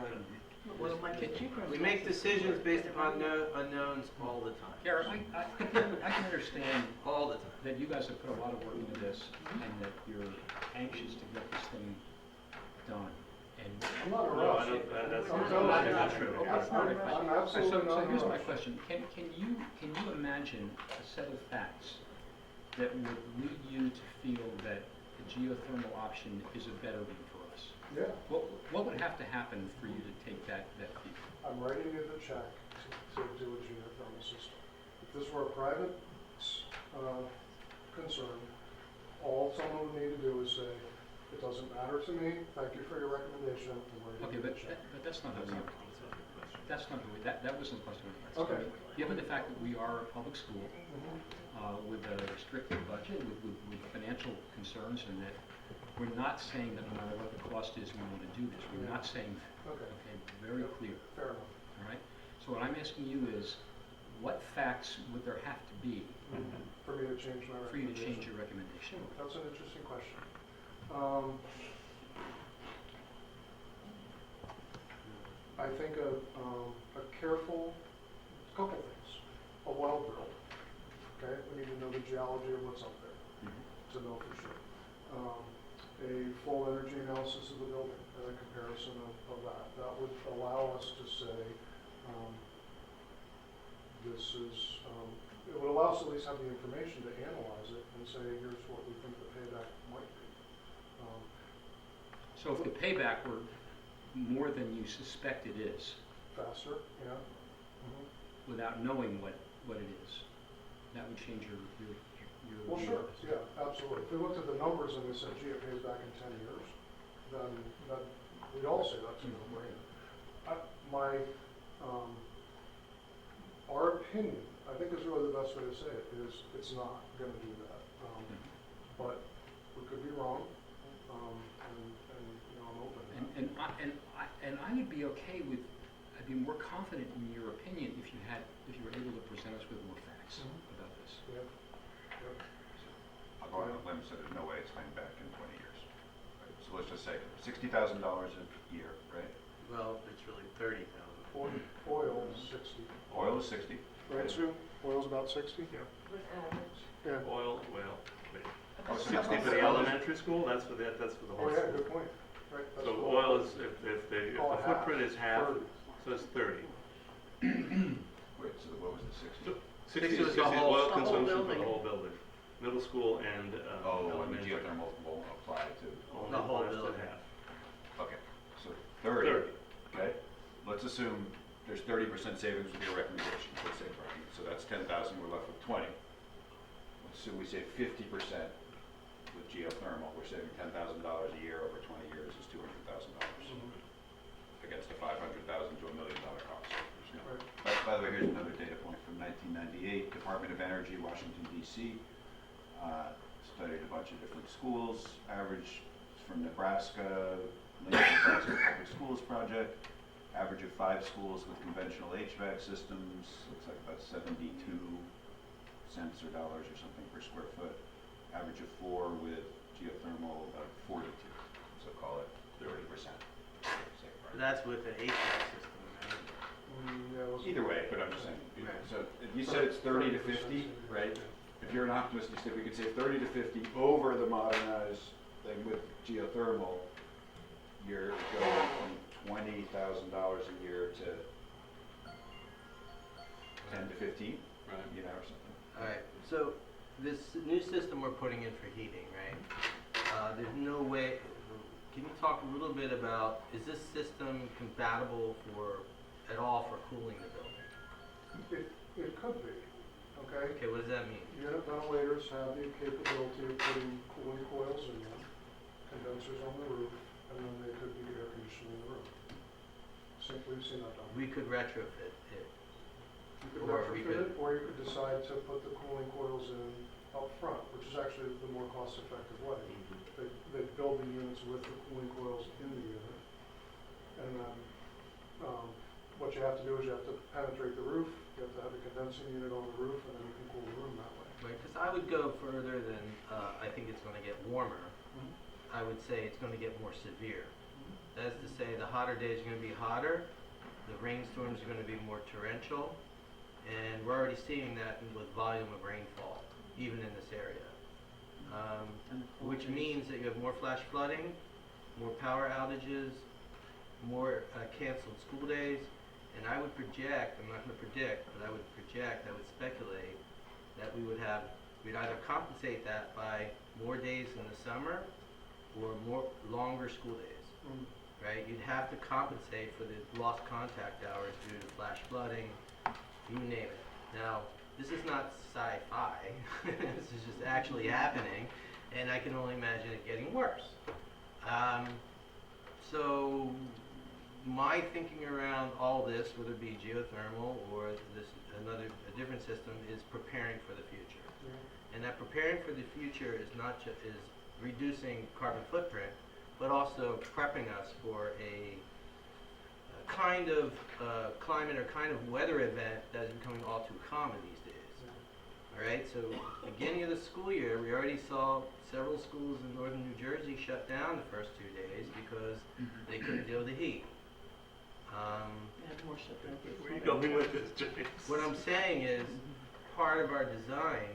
Well, it might be cheaper.
we make decisions based upon unknowns all the time.
Garrett, I can understand
All the time.
that you guys have put a lot of work into this and that you're anxious to get this thing done. And
I'm not in a
No,
rush.
I don't, that's
I'm
not
not-
true.
That's not right.
I'm
So
absolutely not in a
here's my
rush.
question. Can you imagine a set of facts that would lead you to feel that the geothermal option is a better one for us?
Yeah,
What would have to happen for you to take that view?
I'm writing you the check to do a geothermal system. If this were a private concern, all someone would need to do is say, it doesn't matter to me, thank you for your recommendation, I'm writing
Okay,
you the
but
check.
that's not how we, that's not the way, that wasn't the question.
Okay.
Given the fact that we are a public school
Mhm.
with a restricted budget, with financial concerns, and that we're not saying that no matter what the cost is, we want to do this. We're not saying that.
Okay.
Okay, very clear,
Fair enough.
all right? So what I'm asking you is, what facts would there have to be
For me to change my recommendation.
for you to change your recommendation?
That's an interesting question. I think a careful, couple things. A well drill, okay? We need to know the geology of what's up there to know for sure. A full energy analysis of the building and a comparison of that. That would allow us to say, it would allow us to at least have the information to analyze it and say, here's what we think the payback might be.
So if the payback were more than you suspect it is,
Faster, yeah.
without knowing what it is, that would change your you.
Well, sure, yeah, absolutely. If we looked at the numbers and we said, gee, it pays back in 10 years, then we'd all say that's a no-brainer. Our opinion, I think is really the best way to say it, is it's not going to do that. But we could be wrong, and I'm open to that.
And I would be okay with, I'd be more confident in your opinion if you were able to present us with more facts about this.
Yeah.
I'll go on a limb, so there's no way it's coming back in 20 years. Right? So let's just say $60,000 a year, right?
Well, it's really 30,000.
Oil is 60.
Oil is 60.
Right, Sue? Oil's about 60? Yeah.
With average.
Yeah.
Oil, well, wait.
Oh, so
60 for the elementary school, that's for the
Oh,
whole
yeah,
school.
good point. Right. that's
So
cool.
oil is, if the footprint is half,
30.
so it's 30.
Wait, so what was the 60?
60
was
is
the whole-
oil
the whole
consumption for
building.
the whole building. Middle school and
Oh, and the
elementary.
geothermal will apply to.
Only
The whole
applies to
building.
half.
Okay, so 30.
30.
Okay, let's assume there's 30% savings with your recommendation, let's say, so that's 10,000, we're left with 20. Let's assume we save 50% with geothermal, we're saving $10,000 a year over 20 years is $200,000 against a $500,000 to $1 million cost. There's no-
Right.
By the way, here's another data point from 1998, Department of Energy, Washington, D.C. Studied a bunch of different schools, average from Nebraska, Lincoln Nebraska Public Schools Project, average of 5 schools with conventional HVAC systems, looks like about 72 cents or dollars or something per square foot. Average of 4 with geothermal, about 42, so call it 30%.
That's with an HVAC system, right?
Yeah, let's-
Either way, but I'm just saying,
Right.
so if you said it's 30 to 50, right? If you're an optimist, you said we could save 30 to 50 over the modernized thing with geothermal, you're going from $20,000 a year to 10 to 15,
Right.
you know, or something.
All right, so this new system we're putting in for heating, right? There's no way, can you talk a little bit about, is this system compatible at all for cooling the building?
It could be, okay?
Okay, what does that mean?
Unit ventilators have the capability of putting cooling coils in them, condensers on the roof, and then they could be air conditioning in the room. We've seen that done.
We could retrofit it.
You could
or we
retrofit
could-
it, or you could decide to put the cooling coils in up front, which is actually the more cost-effective way. They build the units with the cooling coils in the unit, and then what you have to do is you have to penetrate the roof, you have to have a condensing unit on the roof, and then you can cool the room that way.
Right, because I would go further than, I think it's gonna get warmer. I would say it's gonna get more severe. That's to say, the hotter days are gonna be hotter, the rainstorms are gonna be more torrential, and we're already seeing that with volume of rainfall, even in this area. Which means that you have more flash flooding, more power outages, more canceled school days, and I would project, I'm not gonna predict, but I would project, I would speculate, that we'd either compensate that by more days in the summer or more longer school days. Right? You'd have to compensate for the lost contact hours due to flash flooding, you name it. Now, this is not sci-fi. This is just actually happening, and I can only imagine it getting worse. So, my thinking around all this, whether it be geothermal or a different system, is preparing for the future. And that preparing for the future is not just is reducing carbon footprint, but also prepping us for a kind of climate or kind of weather event that is becoming all too common these days. All right, so beginning of the school year, we already saw several schools in northern New Jersey shut down the first 2 days because they couldn't deal with the heat.
Where are you going with this, James?
What I'm saying is, part of our design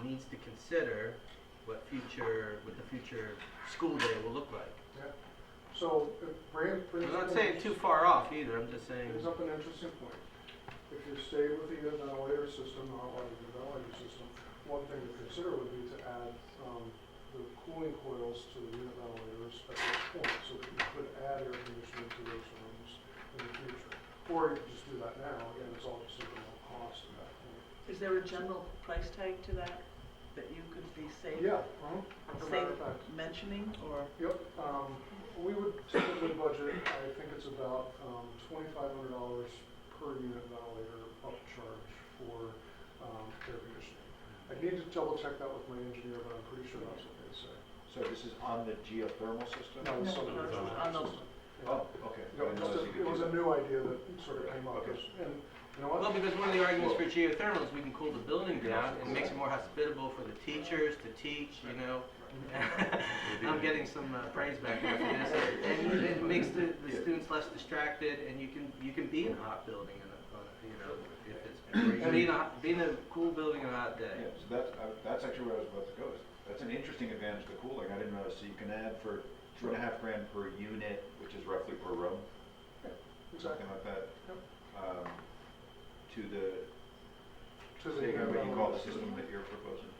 needs to consider what the future school day will look like.
Yeah. So, it brings
I'm not
up
saying too far off either, I'm just saying,
brings up an interesting point. If you stay with the unit ventilator system, not like the ventilator system, one thing to consider would be to add the cooling coils to the unit ventilators at this point, so that you could add air conditioning to those rooms in the future. Or you could just do that now, again, it's all just incremental cost at that point.
Is there a general price tag to that? that you could be safe?
Yeah, as a matter
Safe
of fact.
mentioning, or?
Yep, we would typically budget, I think it's about $2,500 per unit ventilator upcharge for air conditioning. I need to double check that with my engineer, but I'm pretty sure that's what they say.
So this is on the geothermal system?
No,
No,
it's
no,
on
it's on those.
Oh, okay.
No, it was a new idea that sort of came up,
Okay.
and you know what?
Well, because one of the arguments for geothermal is we can cool the building down and makes it more hospitable for the teachers to teach, you know. I'm getting some praise back here for this. And it makes the students less distracted, and you can be in a hot building, you know, if it's, be in a cool building on a hot day.
Yeah, so that's actually where I was about to go. That's an interesting advantage to cooling. I didn't realize. So you can add for $2.5 grand per unit, which is roughly per room, something like that.
Yep.
To the,
To the
say again what you call the system that you're proposing?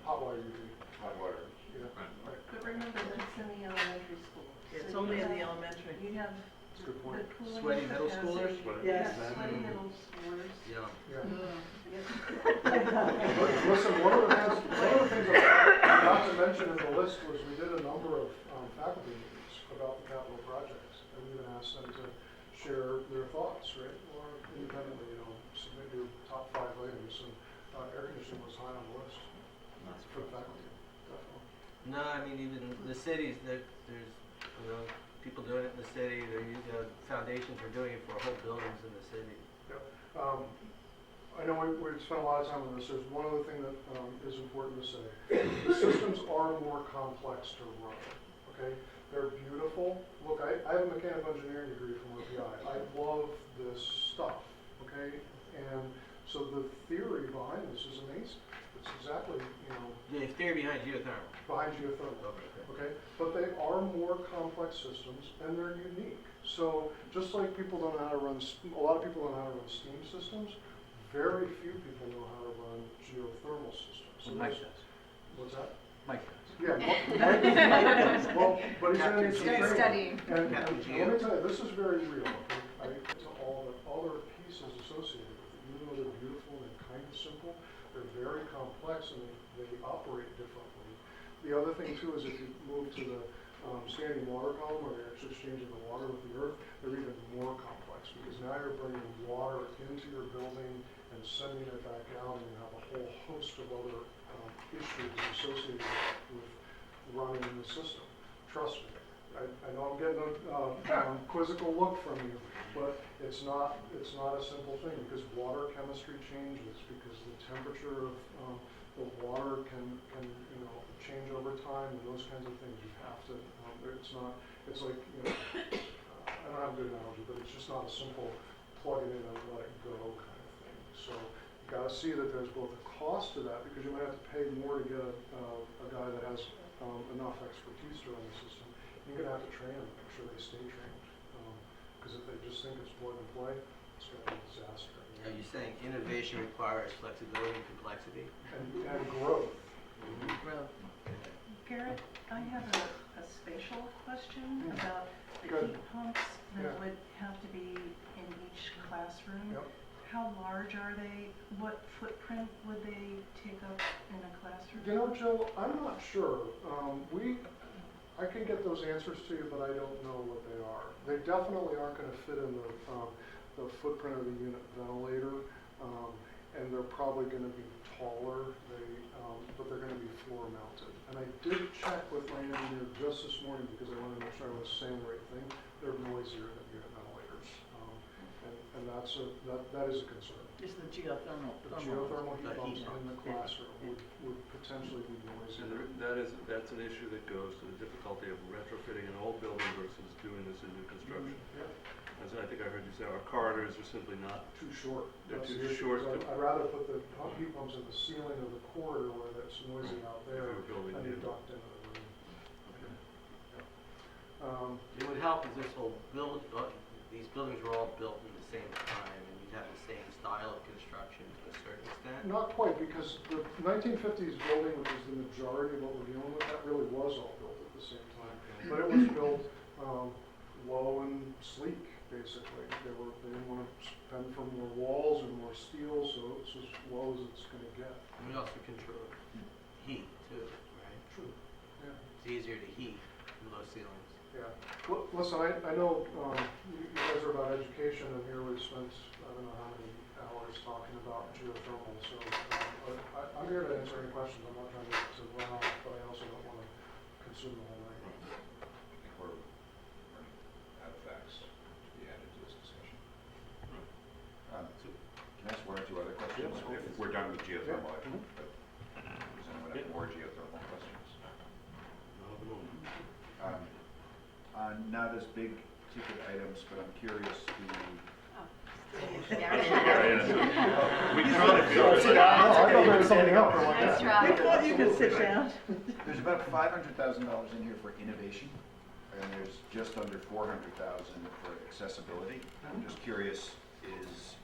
hot water UV.
Hot water.
Yeah.
But remember, that's in the elementary school.
It's
So
only
you
in the
have-
elementary.
You have
That's a good
the
point.
cooling
Sweaty middle schoolers?
capacity.
Yes.
Sweaty middle schoolers.
Yeah.
Yeah.
Yep.
Listen, one of the things I forgot to mention in the list was we did a number of faculty meetings about the capital projects, and we even asked them to share their thoughts, right? Or independently, submit your top 5 items, and air conditioning was high on the list for the faculty, definitely.
No, I mean, even the cities, there's, you know, people doing it in the city, foundations are doing it for whole buildings in the city.
I know we've spent a lot of time on this. There's one other thing that is important to say. The systems are more complex to run, okay? They're beautiful. Look, I have a mechanical engineering degree from RPI. I love this stuff, okay? And so the theory behind this is amazing. It's exactly,
The theory behind geothermal.
behind geothermal, okay? But they are more complex systems, and they're unique. So just like people don't know how to run, a lot of people don't know how to run steam systems, very few people know how to run geothermal systems. So
Mike
there's-
does.
What's that?
Mike does.
Yeah, Mike, well, but he's gonna need some
Captain
training. And
Captain
let
Geo.
me tell you, this is very real, okay? To all the pieces associated with it, even though they're beautiful and kind of simple, they're very complex and they operate differently. The other thing too is if you move to the standing water column, where they're actually exchanging the water with the earth, they're even more complex because now you're bringing water into your building and sending it back out, and you have a whole host of other issues associated with running the system. Trust me, I know I'm getting a quizzical look from you, but it's not a simple thing because water chemistry changes, because the temperature of the water can change over time, and those kinds of things. You have to. It's like I don't have a good analogy, but it's just not a simple plug it in and let it go kind of thing. So you got to see that there's both a cost to that, because you might have to pay more to get a guy that has enough expertise to run the system. You're going to have to train them, make sure they stay trained, because if they just think it's plug and play, it's going to be a disaster.
Are you saying innovation requires flexibility and complexity?
And growth.
Well,
Garrett, I have a spatial question about the
Good.
heat pumps that
Yeah.
would have to be in each classroom.
Yep.
How large are they? What footprint would they take up in a classroom?
You know, Joe, I'm not sure. I can get those answers to you, but I don't know what they are. They definitely aren't going to fit in the footprint of the unit ventilator, and they're probably going to be taller. But they're going to be floor mounted. And I did check with my engineer just this morning because I wanted to make sure I was saying the right thing. They're noisier than unit ventilators, and that is a concern.
is the geothermal.
The geothermal heat
The
pumps
heat
in the
pumps,
classroom would potentially be noisy.
And that's an issue that goes to the difficulty of retrofitting an old building versus doing this in new construction.
Yeah,
As I think I heard you say, our corridors are simply not,
too short.
They're
That's
too
the issue.
short
So
to-
I'd rather put the heat pumps in the ceiling of the corridor where it's noisy out
if we
there
were building
and
new.
you're ducked into the room.
It would help if this whole these buildings were all built in the same time, and you'd have the same style of construction to a certain extent.
Not quite, because the 1950s building, which is the majority of what we're dealing with, that really was all built at the same time. But it was built low and sleek, basically. They didn't want to spend for more walls and more steel, so it's as low as it's gonna get.
We also control heat too, right?
True. Yeah.
It's easier to heat in low ceilings.
Yeah. Well, listen, I know you guys are about education, and here we've spent, I don't know how many hours talking about geothermal, so I'm here to answer any questions. I'm not trying to run off, but I also don't want to consume the whole night.
I think we're running out of facts to be added to this discussion. Can I ask one or two other questions?
Yeah.
If we're done with geothermal,
Yeah.
actually, but does anyone have more geothermal questions?
Not at the moment.
Not as big ticket items, but I'm curious,
We tried to
Sit down. I thought there was something else.
Nice try.
We thought you could sit down.
there's about $500,000 in here for innovation, and there's just under $400,000 for accessibility. I'm just curious, is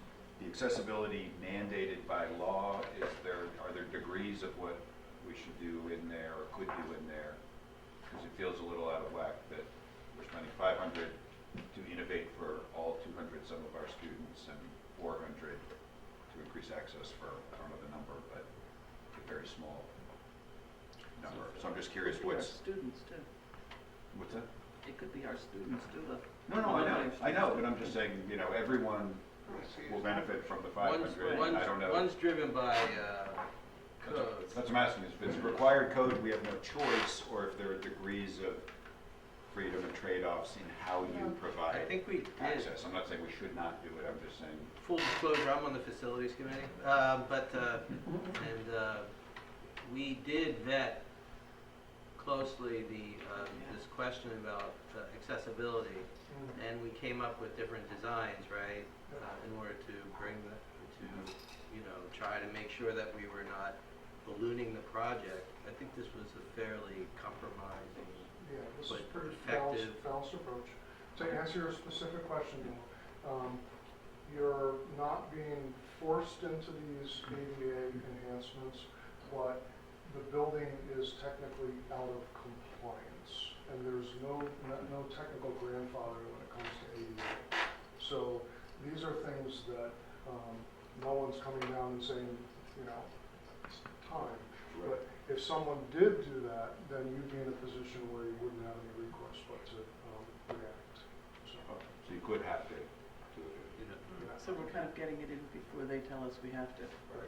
the accessibility mandated by law? Are there degrees of what we should do in there or could do in there? Because it feels a little out of whack that we're spending $500 to innovate for all 200 some of our students and 400 to increase access for, I don't know the number, but a very small number. So I'm just curious
It could be our
what's
students too.
that?
It could be our students too.
No, I know, but I'm just saying, everyone will benefit from the 500. I don't know.
One's driven by codes.
That's what I'm asking, if it's required code, we have no choice, or if there are degrees of freedom and trade-offs in how you provide
I think we did.
access. I'm not saying we should not do it, I'm just saying.
Full disclosure, I'm on the facilities committee, we did vet closely this question about accessibility, and we came up with different designs, right, in order to bring try to make sure that we were not ballooning the project. I think this was a fairly compromising.
Yeah, this is
But
pretty
effective.
balanced approach. To answer your specific question, you're not being forced into these ADA enhancements, but the building is technically out of compliance, and there's no technical grandfathering when it comes to ADA. So these are things that no one's coming down and saying, it's time. But if someone did do that, then you'd be in a position where you wouldn't have any recourse but to react.
So you could have to do it.
So we're kind of getting it in before they tell us we have to.
Right.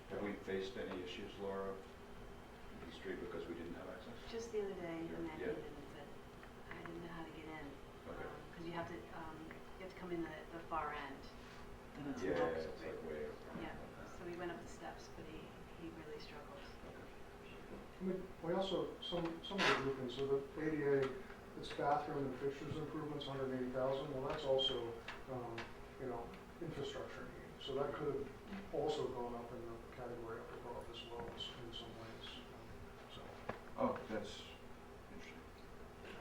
Have we faced any issues, Laura, in the street because we didn't have access?
Just the other day,
Yeah.
Maggie that I didn't know how to get in.
Okay.
Because you have to come in the far end.
And it's
Yeah,
locked.
it's like way up.
Yeah, so we went up the steps, but he really struggles.
We also, some of the groupings, so the ADA, it's bathroom and fixtures improvements, 180,000, well, that's also, infrastructure need. So that could have also gone up in the category up above as well in some ways.
Oh, that's interesting.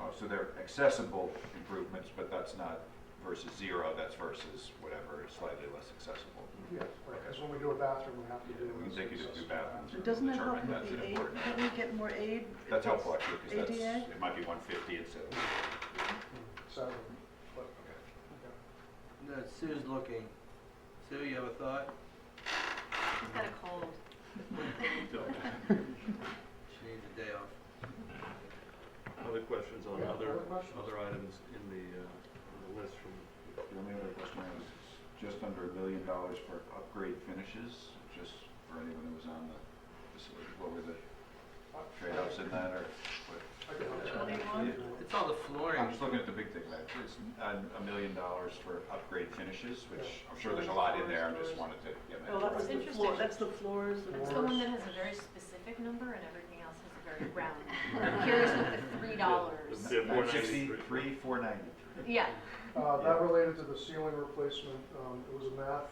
Oh, so they're accessible improvements, but that's not versus zero, that's versus whatever is slightly less accessible.
Yeah, right, because when we do a bathroom, we have to do.
We can take you to two bathrooms.
So doesn't that help
Determine
with
that's
the aid?
important.
Can we get more aid?
That's helpful actually, because
ADA?
it might be 150 instead of.
Seven, but,
Okay.
yeah.
No, Sue's looking. Sue, you have a thought?
He's got a cold.
She needs a day off.
Other questions on
Yeah,
other
other questions?
items in the list from?
The only other question I have is just under $1 million for upgrade finishes, just for anyone who was on the facility. What were the trade-offs in that, or what?
I can help.
21?
It's all the flooring.
I'm just looking at the big thing, it's $1 million for upgrade finishes, which I'm sure there's a lot in there, I just wanted to get that.
Well, that was
That's
the floor,
interesting.
that's the floors. and
That's
the
the one that has a very specific number and everything else has a very round number. I'm curious with the $3.
The
963, 493.
Yeah.
That related to the ceiling replacement. It was a math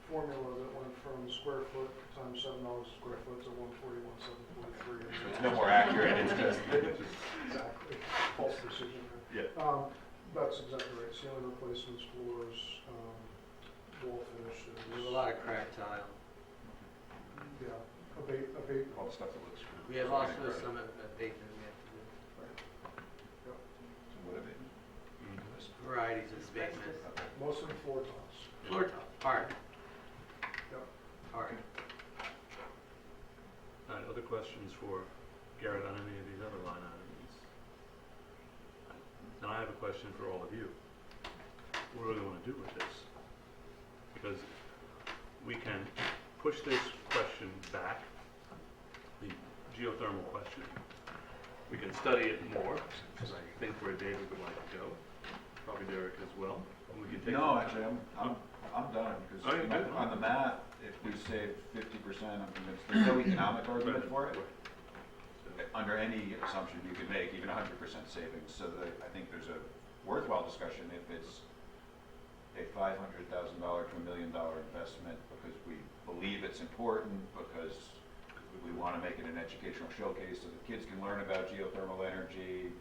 formula that went from square foot times $7 a square foot to 141,743.
So it's no more accurate, it's just.
Exactly. False precision there.
Yeah.
That's exactly right. Ceiling replacements, floors, wall finishes.
There's a lot of cracked tile.
Yeah. Abate.
All the stuff that looks.
We have also some abatement we have to do.
So what abatement?
varieties of abatement.
Most of them floor tops.
Floor top, hard.
Yep.
Hard.
All right, other questions for Garrett on any of these other line items? And I have a question for all of you. What do we want to do with this? Because we can push this question back, the geothermal question. We can study it more, because I think where David would like to go, probably Derek as well. And we can take
No, actually, I'm done, because
Oh, you're good.
on the math, if we save 50%, I'm convinced there's no economic argument for it. Under any assumption you could make, even 100% savings, so that I think there's a worthwhile discussion if it's a $500,000 to $1 million investment because we believe it's important, because we want to make it an educational showcase so the kids can learn about geothermal energy,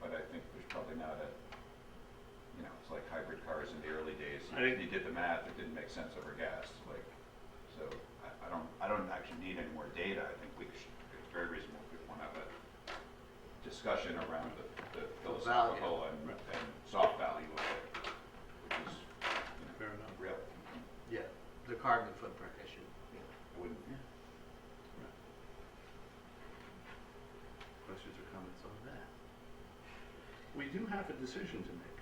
but I think there's probably not it's like hybrid cars in the early days. You did the math, it didn't make sense over gas, so I don't actually need any more data. I think it's very reasonable if we want to have a discussion around the philosophical and soft value of it, which is
Fair enough.
real.
Yeah, the carbon footprint issue.
I wouldn't.
Questions or comments on that? We do have a decision to make,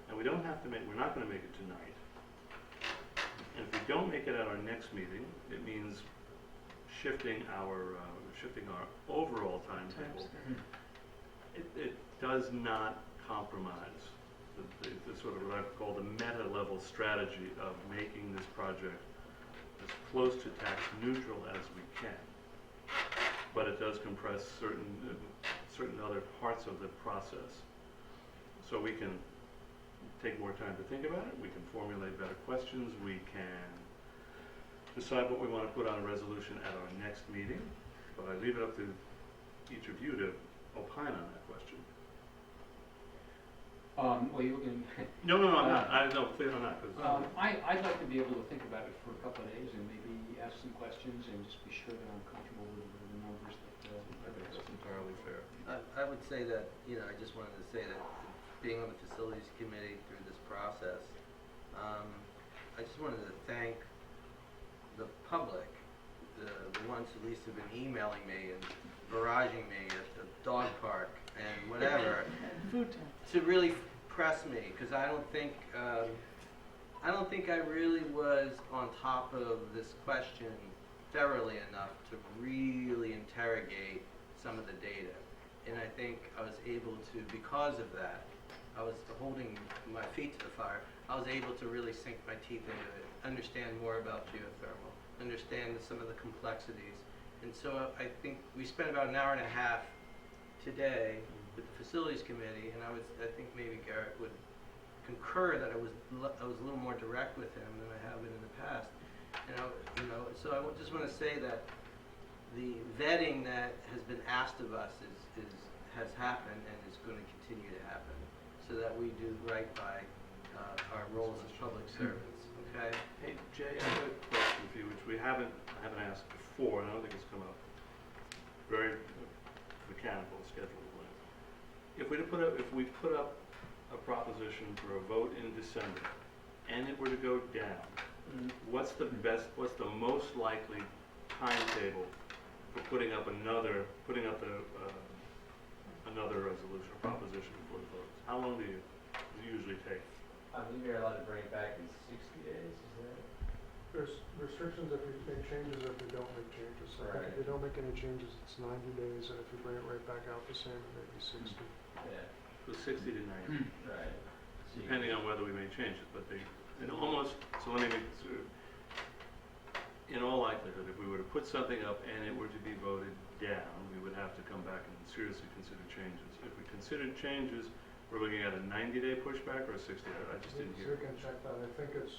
and we're not going to make it tonight. And if we don't make it at our next meeting, it means shifting our overall timetable. It does not compromise the sort of what I call the meta level strategy of making this project as close to tax neutral as we can. But it does compress certain other parts of the process. So we can take more time to think about it, we can formulate better questions, we can decide what we want to put on a resolution at our next meeting, but I leave it up to each of you to opine on that question.
Well, you can.
No, I'm not. Clear on that.
I'd like to be able to think about it for a couple of days and maybe ask some questions and just be sure that I'm comfortable with the numbers that.
I think that's entirely fair.
I would say that, I just wanted to say that being on the facilities committee through this process, I just wanted to thank the public, the ones who at least have been emailing me and barraging me at the dog park and whatever,
Food time.
to really press me, because I don't think I really was on top of this question thoroughly enough to really interrogate some of the data. And I think I was able to, because of that, I was holding my feet to the fire. I was able to really sink my teeth into it, understand more about geothermal, understand some of the complexities. And so I think we spent about an hour and a half today with the facilities committee, and I think maybe Garrett would concur that I was a little more direct with him than I have been in the past. And so I just want to say that the vetting that has been asked of us has happened and is going to continue to happen, so that we do right by our roles as public servants. Okay.
Hey Jay, I have a question for you, which I haven't asked before, and I don't think it's come up. Very mechanical schedule. If we put up a proposition for a vote in December, and it were to go down, what's the most likely timetable for putting up another resolution or proposition before the voters? How long do you usually take?
I believe you're allowed to bring it back in 60 days, is that?
There's restrictions if we make changes or if we don't make changes. So I think if we don't make any changes, it's 90 days, and if we bring it right back out the same, it may be 60.
Yeah.
So 60 to 90,
Right.
depending on whether we make changes. But in all likelihood, if we were to put something up and it were to be voted down, we would have to come back and seriously consider changes. If we considered changes, we're looking at a 90-day pushback or a 60-day. I just didn't hear.
We can check that. I think it's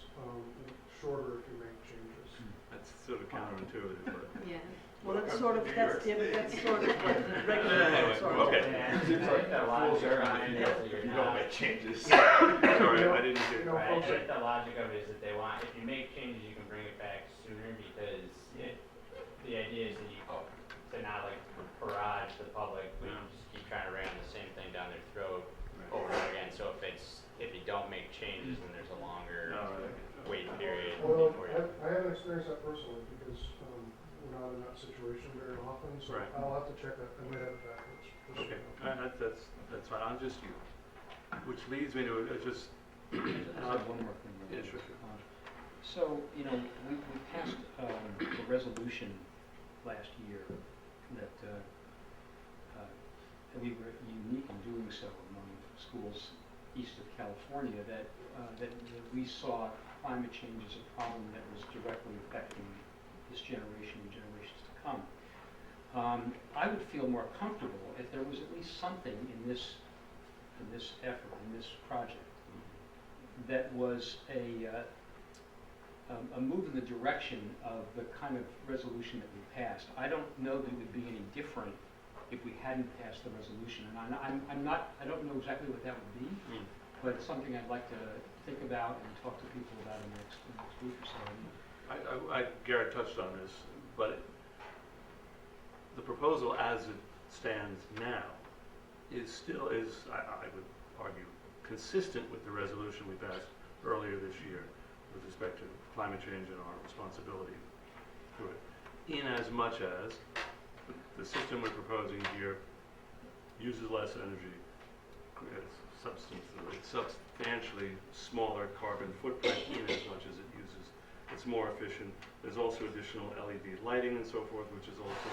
shorter if you make changes.
That's sort of counterintuitive, but.
Yeah.
Well, that's sort of, that's sort of regular.
Anyway,
sort of.
okay.
Yeah,
Seems like
the
a
logic
fool's errand
behind
if
it,
you don't make changes.
Sorry, I didn't hear.
No,
Right, I
folks,
think the logic of it is that they want, if you make changes, you can bring it back sooner, because the idea is that to not like barrage the public, we just keep trying to ram the same thing down their throat over and over again. So if
personally, because we're not in that situation very often, so
Right.
I'll have to check that. I might have it backwards. just so
Okay,
you know.
that's fine, I'm just, which leads me to just,
I just have one more thing.
Yeah, sure.
So, you know, we passed a resolution last year that we were unique in doing so among schools east of California, that we saw climate change as a problem that was directly affecting this generation and generations to come. I would feel more comfortable if there was at least something in this effort, in this project, that was a move in the direction of the kind of resolution that we passed. I don't know that it would be any different if we hadn't passed the resolution, and I don't know exactly what that would be, but it's something I'd like to think about and talk to people about in the next week or so.
Garrett touched on this, but the proposal as it stands now is still, I would argue, consistent with the resolution we passed earlier this year with respect to climate change and our responsibility to it, in as much as the system we're proposing here uses less energy, substantially smaller carbon footprint in as much as it uses. It's more efficient. There's also additional LED lighting and so forth, which is also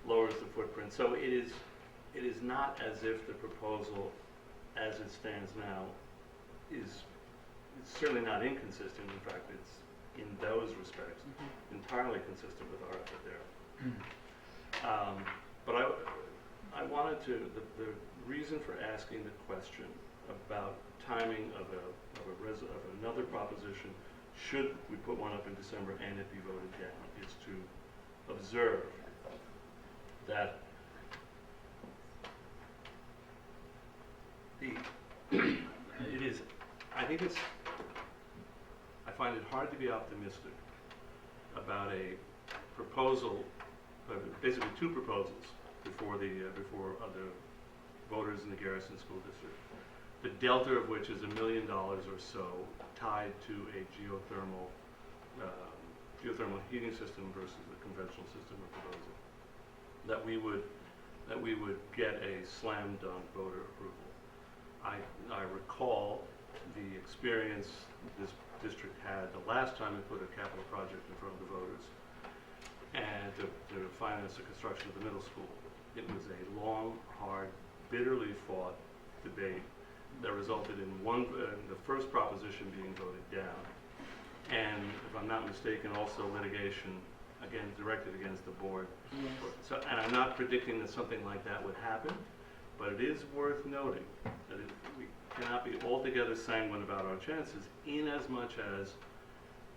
lowers the footprint. So it is not as if the proposal as it stands now it's certainly not inconsistent. In fact, it's in those respects entirely consistent with our effort there. But I wanted to, the reason for asking the question about timing of another proposition, should we put one up in December and it be voted down, is to observe that I find it hard to be optimistic about a proposal, basically two proposals before other voters in the Garrison School District, the delta of which is $1 million or so tied to a geothermal heating system versus the conventional system we're proposing. That we would get a slam dunk voter approval. I recall the experience this district had the last time we put a capital project in front of the voters and to finance the construction of the middle school. It was a long, hard, bitterly fought debate that resulted in the first proposition being voted down, and if I'm not mistaken, also litigation again directed against the board.
Yes.
So, and I'm not predicting that something like that would happen, but it is worth noting that we cannot be altogether sanguine about our chances, in as much as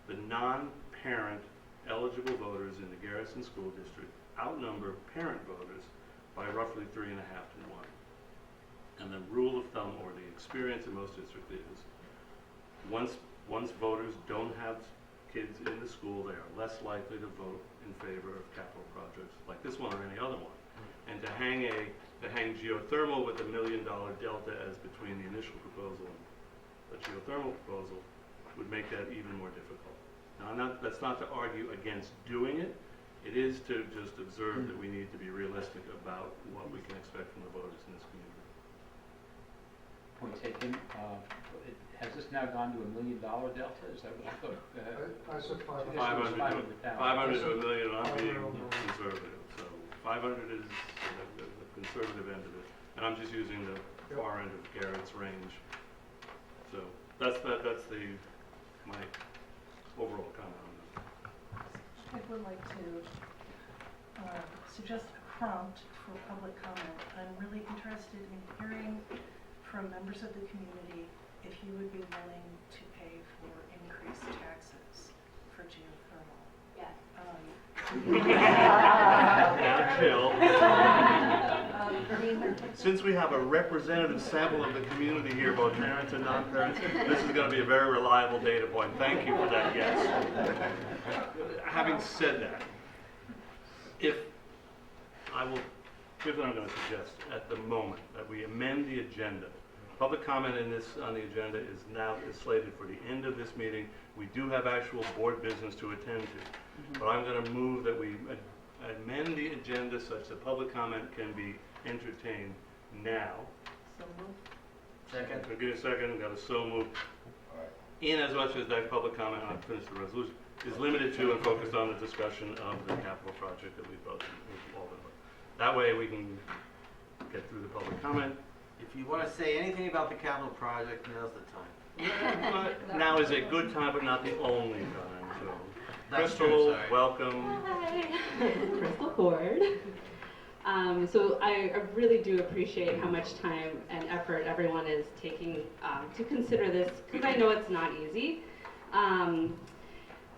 the non-parent eligible voters in the Garrison School District outnumber parent voters by roughly 3.5 to 1. And the rule of thumb, or the experience in most districts, is once voters don't have kids in the school, they are less likely to vote in favor of capital projects like this one or any other one. And to hang geothermal with $1 million delta as between the initial proposal and the geothermal proposal would make that even more difficult. Now, that's not to argue against doing it. It is to just observe that we need to be realistic about what we can expect from the voters in this community.
Point taken. Has this now gone to $1 million delta? Is that what I thought?
I said 500.
500 to $1 million, and I'm being
No.
conservative. So 500 is the conservative end of it, and I'm just using the far end of Garrett's range. So that's my overall comment on that.
I would like to suggest a prompt for public comment. I'm really interested in hearing from members of the community if you would be willing to pay for increased taxes for geothermal.
Yes.
Now chill. Since we have a representative sample of the community here, both parents and non-parents, this is going to be a very reliable data point. Thank you for that, yes. Having said that, here's what I'm going to suggest at the moment, that we amend the agenda public comment on the agenda is slated for the end of this meeting. We do have actual board business to attend to. But I'm going to move that we amend the agenda such that public comment can be entertained now.
So moved.
Second.
So give me a second, got a so move. In as much as that public comment, I'll finish the resolution, is limited to and focused on the discussion of the capital project that we've all been with. That way we can get through the public comment.
If you want to say anything about the capital project, now's the time.
But now is a good time, but not the only time, so.
That's true,
Crystal,
sorry.
welcome.
Hi, Crystal Ford. So I really do appreciate how much time and effort everyone is taking to consider this, because I know it's not easy.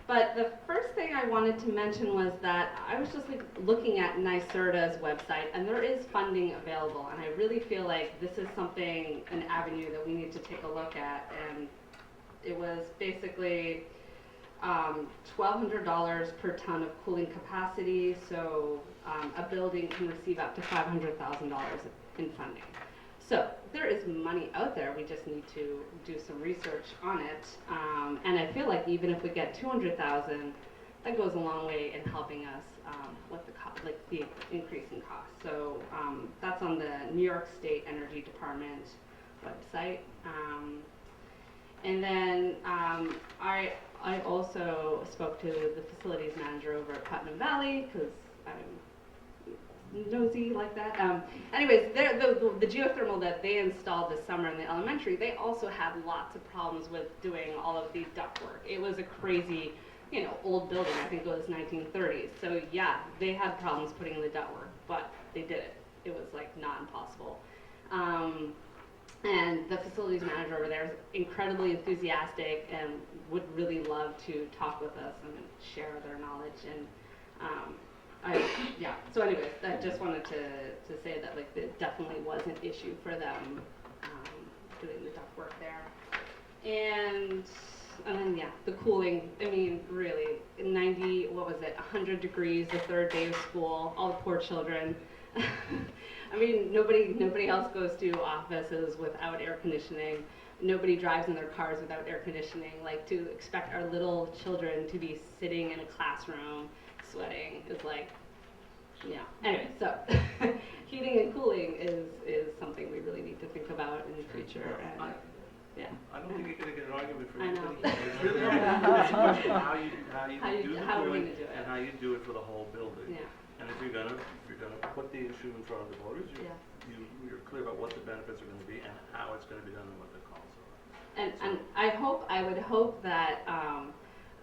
But the first thing I wanted to mention was that I was just looking at NYSERDA's website, and there is funding available, and I really feel like this is something, an avenue that we need to take a look at. And it was basically $1,200 per ton of cooling capacity, so a building can receive up to $500,000 in funding. So there is money out there, we just need to do some research on it. And I feel like even if we get $200,000, that goes a long way in helping us with the increase in cost. So that's on the New York State Energy Department website. And then I also spoke to the facilities manager over at Putnam Valley, because I'm nosy like that. Anyways, the geothermal that they installed this summer in the elementary, they also had lots of problems with doing all of the ductwork. It was a crazy, old building. I think it was 1930s. So yeah, they had problems putting in the ductwork, but they did it. It was not impossible. And the facilities manager over there is incredibly enthusiastic and would really love to talk with us and share their knowledge. And so anyways, I just wanted to say that it definitely was an issue for them doing the ductwork there. And then the cooling, I mean, really, 100 degrees the third day of school, all the poor children. I mean, nobody else goes to offices without air conditioning. Nobody drives in their cars without air conditioning. To expect our little children to be sitting in a classroom sweating is anyway, so heating and cooling is something we really need to think about in the future. And, yeah.
I don't think you're going to get an argument from
I know.
anybody. It's really it's a question of how you do the
how are we
cooling
gonna do it?
and how you do it for the whole building.
Yeah.
And if you're gonna put the issue in front of the voters, you're clear about what the benefits are gonna be and how it's gonna be done and what the costs are.
And I would hope that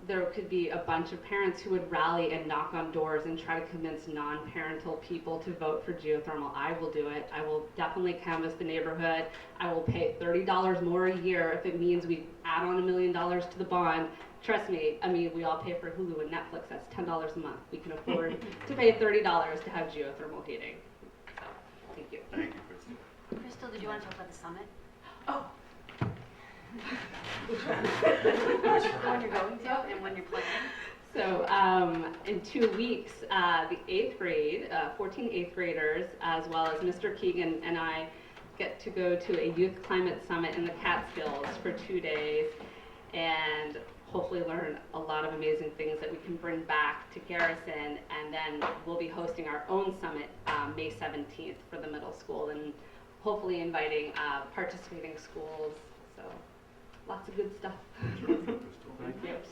there could be a bunch of parents who would rally and knock on doors and try to convince non-parental people to vote for geothermal. I will do it. I will definitely canvass the neighborhood. I will pay $30 more a year if it means we add on $1 million to the bond. Trust me, I mean, we all pay for Hulu and Netflix. That's $10 a month. We can afford to pay $30 to have geothermal heating. So, thank you.
Thank you, Kristen.
Crystal, did you want to talk about the summit?
Oh.
When you're going to and when you're planning?
So in 2 weeks, the 8th grade, 14 8th graders, as well as Mr. Keegan and I get to go to a youth climate summit in the Catskills for 2 days and hopefully learn a lot of amazing things that we can bring back to Garrison. And then we'll be hosting our own summit May 17th for the middle school and hopefully inviting participating schools. So lots of good stuff.
Terrific, Crystal. Thank you.
Yep.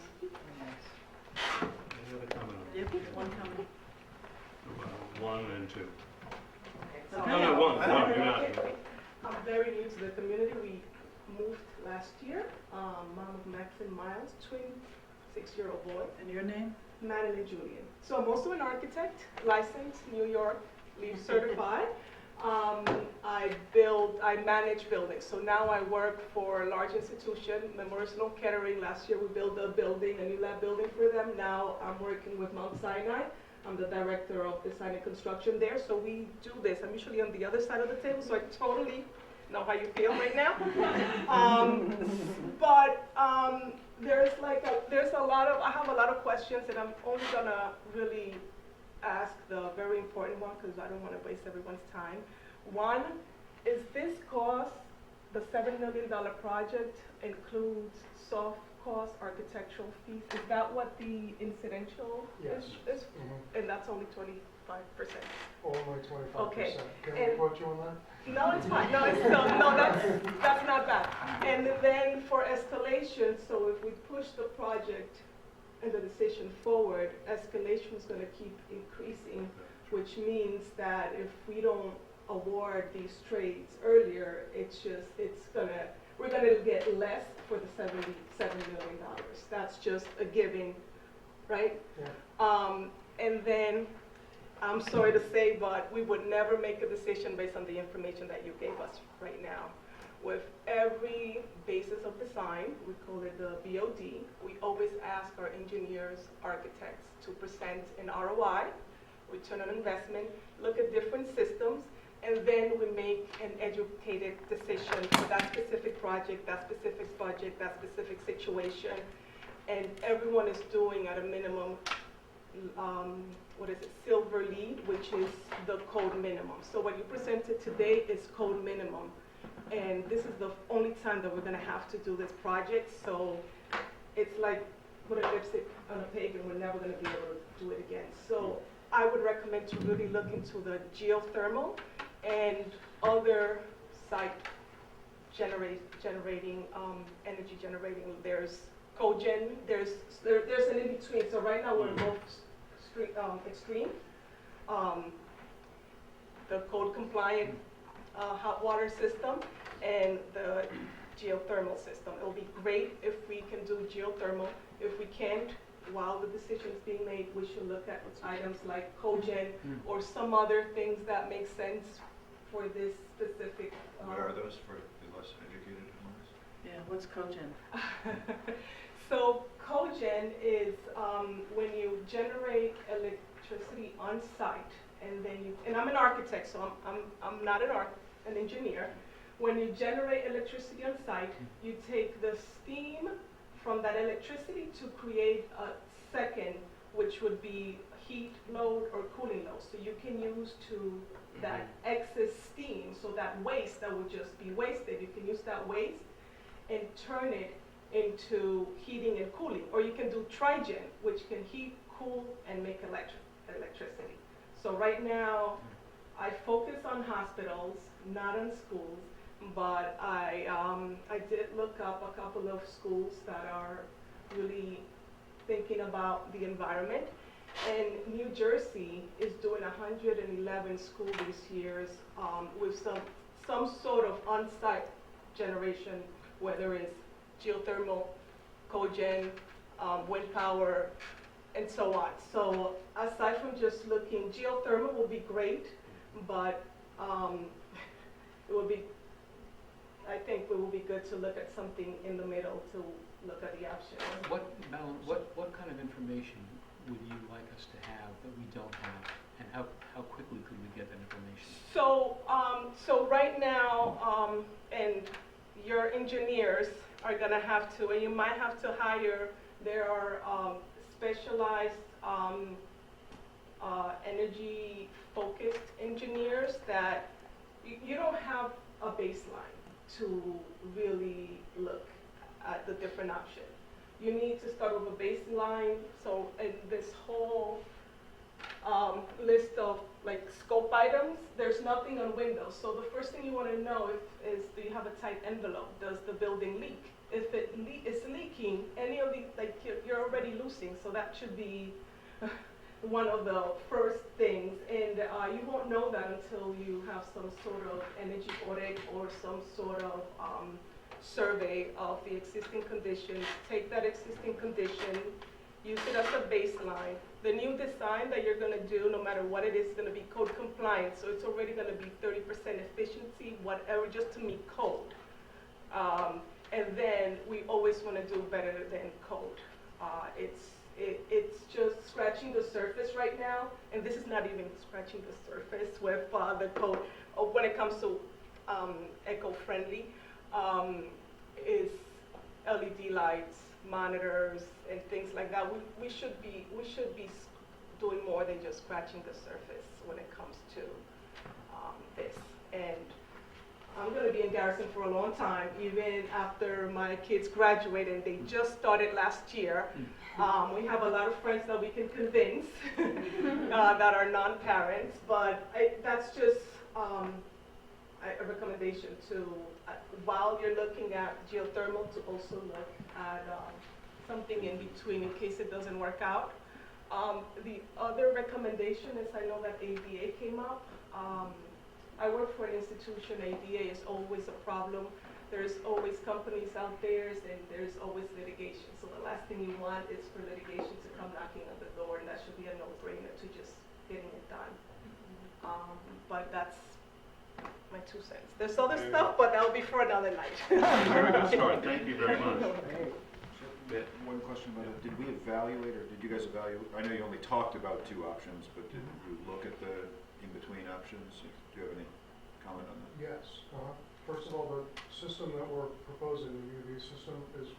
Any other comment on
Yep, one comment.
that? 1 and 2.
So-
No, one. You're not.
I'm very new to the community. We moved last year. Mom of Max and Miles, twin 6-year-old boy.
And your name?
Madeline Julian. So I'm also an architect, licensed, New York, LEED certified. I manage buildings. So now I work for a large institution, Memorial Sloan Kettering. Last year we built a building, a new lab building for them. Now I'm working with Mount Sinai. I'm the director of design and construction there. So we do this. I'm usually on the other side of the table, so I totally know how you feel right now. I have a lot of questions, and I'm only gonna really ask the very important one because I don't want to waste everyone's time. One, is this cost the $7 million project includes soft cost architectural fees. Is that what the incidental
Yes.
is?
Mhm.
And that's only 25%.
Only 25%.
Okay,
Can we
and-
quote you on that?
No, it's fine. No, it's no, that's not bad. And then for escalation, so if we push the project and the decision forward, escalation is going to keep increasing, which means that if we don't award these trades earlier, we're gonna get less for the $77 million. That's just a given, right?
Yeah.
And then, I'm sorry to say, but we would never make a decision based on the information that you gave us right now. With every basis of design, we call it the BOD, we always ask our engineers, architects to present an ROI, return on investment, look at different systems, and then we make an educated decision for that specific project, that specific budget, that specific situation. And everyone is doing at a minimum, silver lead, which is the code minimum. So what you presented today is code minimum. And this is the only time that we're gonna have to do this project. So it's like put a lipstick on a pig and we're never gonna be able to do it again. So I would recommend to really look into the geothermal and other site generating, energy generating. There's cogen, there's an in-between. So right now we're in both extreme. The code compliant hot water system and the geothermal system. It'll be great if we can do geothermal. If we can't, while the decision is being made, we should look at items like cogen or some other things that make sense for this specific.
What are those for the less educated among us?
Yeah, what's cogen?
So cogen is when you generate electricity on site, and then and I'm an architect, so I'm not an engineer. When you generate electricity on site, you take the steam from that electricity to create a second, which would be heat load or cooling load. So you can use that excess steam, so that waste that would just be wasted, you can use that waste and turn it into heating and cooling. Or you can do trigen, which can heat, cool, and make electricity. So right now, I focus on hospitals, not on schools, but I did look up a couple of schools that are really thinking about the environment. And New Jersey is doing 111 school these years with some sort of on-site generation, whether it's geothermal, cogen, wind power, and so on. So aside from just looking, geothermal will be great, but it will be, I think it will be good to look at something in the middle to look at the options.
What kind of information would you like us to have that we don't have, and how quickly could we get that information?
So right now, and your engineers are gonna have to, and you might have to hire, there are specialized energy-focused engineers that you don't have a baseline to really look at the different options. You need to start with a baseline. So in this whole list of like scope items, there's nothing on windows. So the first thing you want to know is do you have a tight envelope? Does the building leak? If it is leaking, any of these, like you're already losing. So that should be one of the first things. And you won't know that until you have some sort of energy audit or some sort of survey of the existing conditions. Take that existing condition, use it as a baseline. The new design that you're going to do, no matter what it is going to be code compliant. So it's already going to be 30% efficiency, whatever, just to meet code. And then we always want to do better than code. It's just scratching the surface right now, and this is not even scratching the surface with the code. When it comes to eco-friendly, is LED lights, monitors, and things like that. We should be doing more than just scratching the surface when it comes to this. And I'm gonna be in Garrison for a long time, even after my kids graduate, and they just started last year. We have a lot of friends that we can convince that are non-parents, but that's just a recommendation to, while you're looking at geothermal, to also look at something in between in case it doesn't work out. The other recommendation is, I know that ADA came up. I work for an institution. ADA is always a problem. There's always companies out there, and there's always litigation. So the last thing you want is for litigation to come knocking on the door, and that should be a no-brainer to just getting it done. But that's my 2 cents. There's other stuff, but that'll be for another night.
Very good start. Thank you very much.
So, one question about it, did we evaluate, or did you guys evaluate, I know you only talked about 2 options, but did you look at the in-between options? Do you have any comment on that?
Yes. First of all, the system that we're proposing, the UV system, is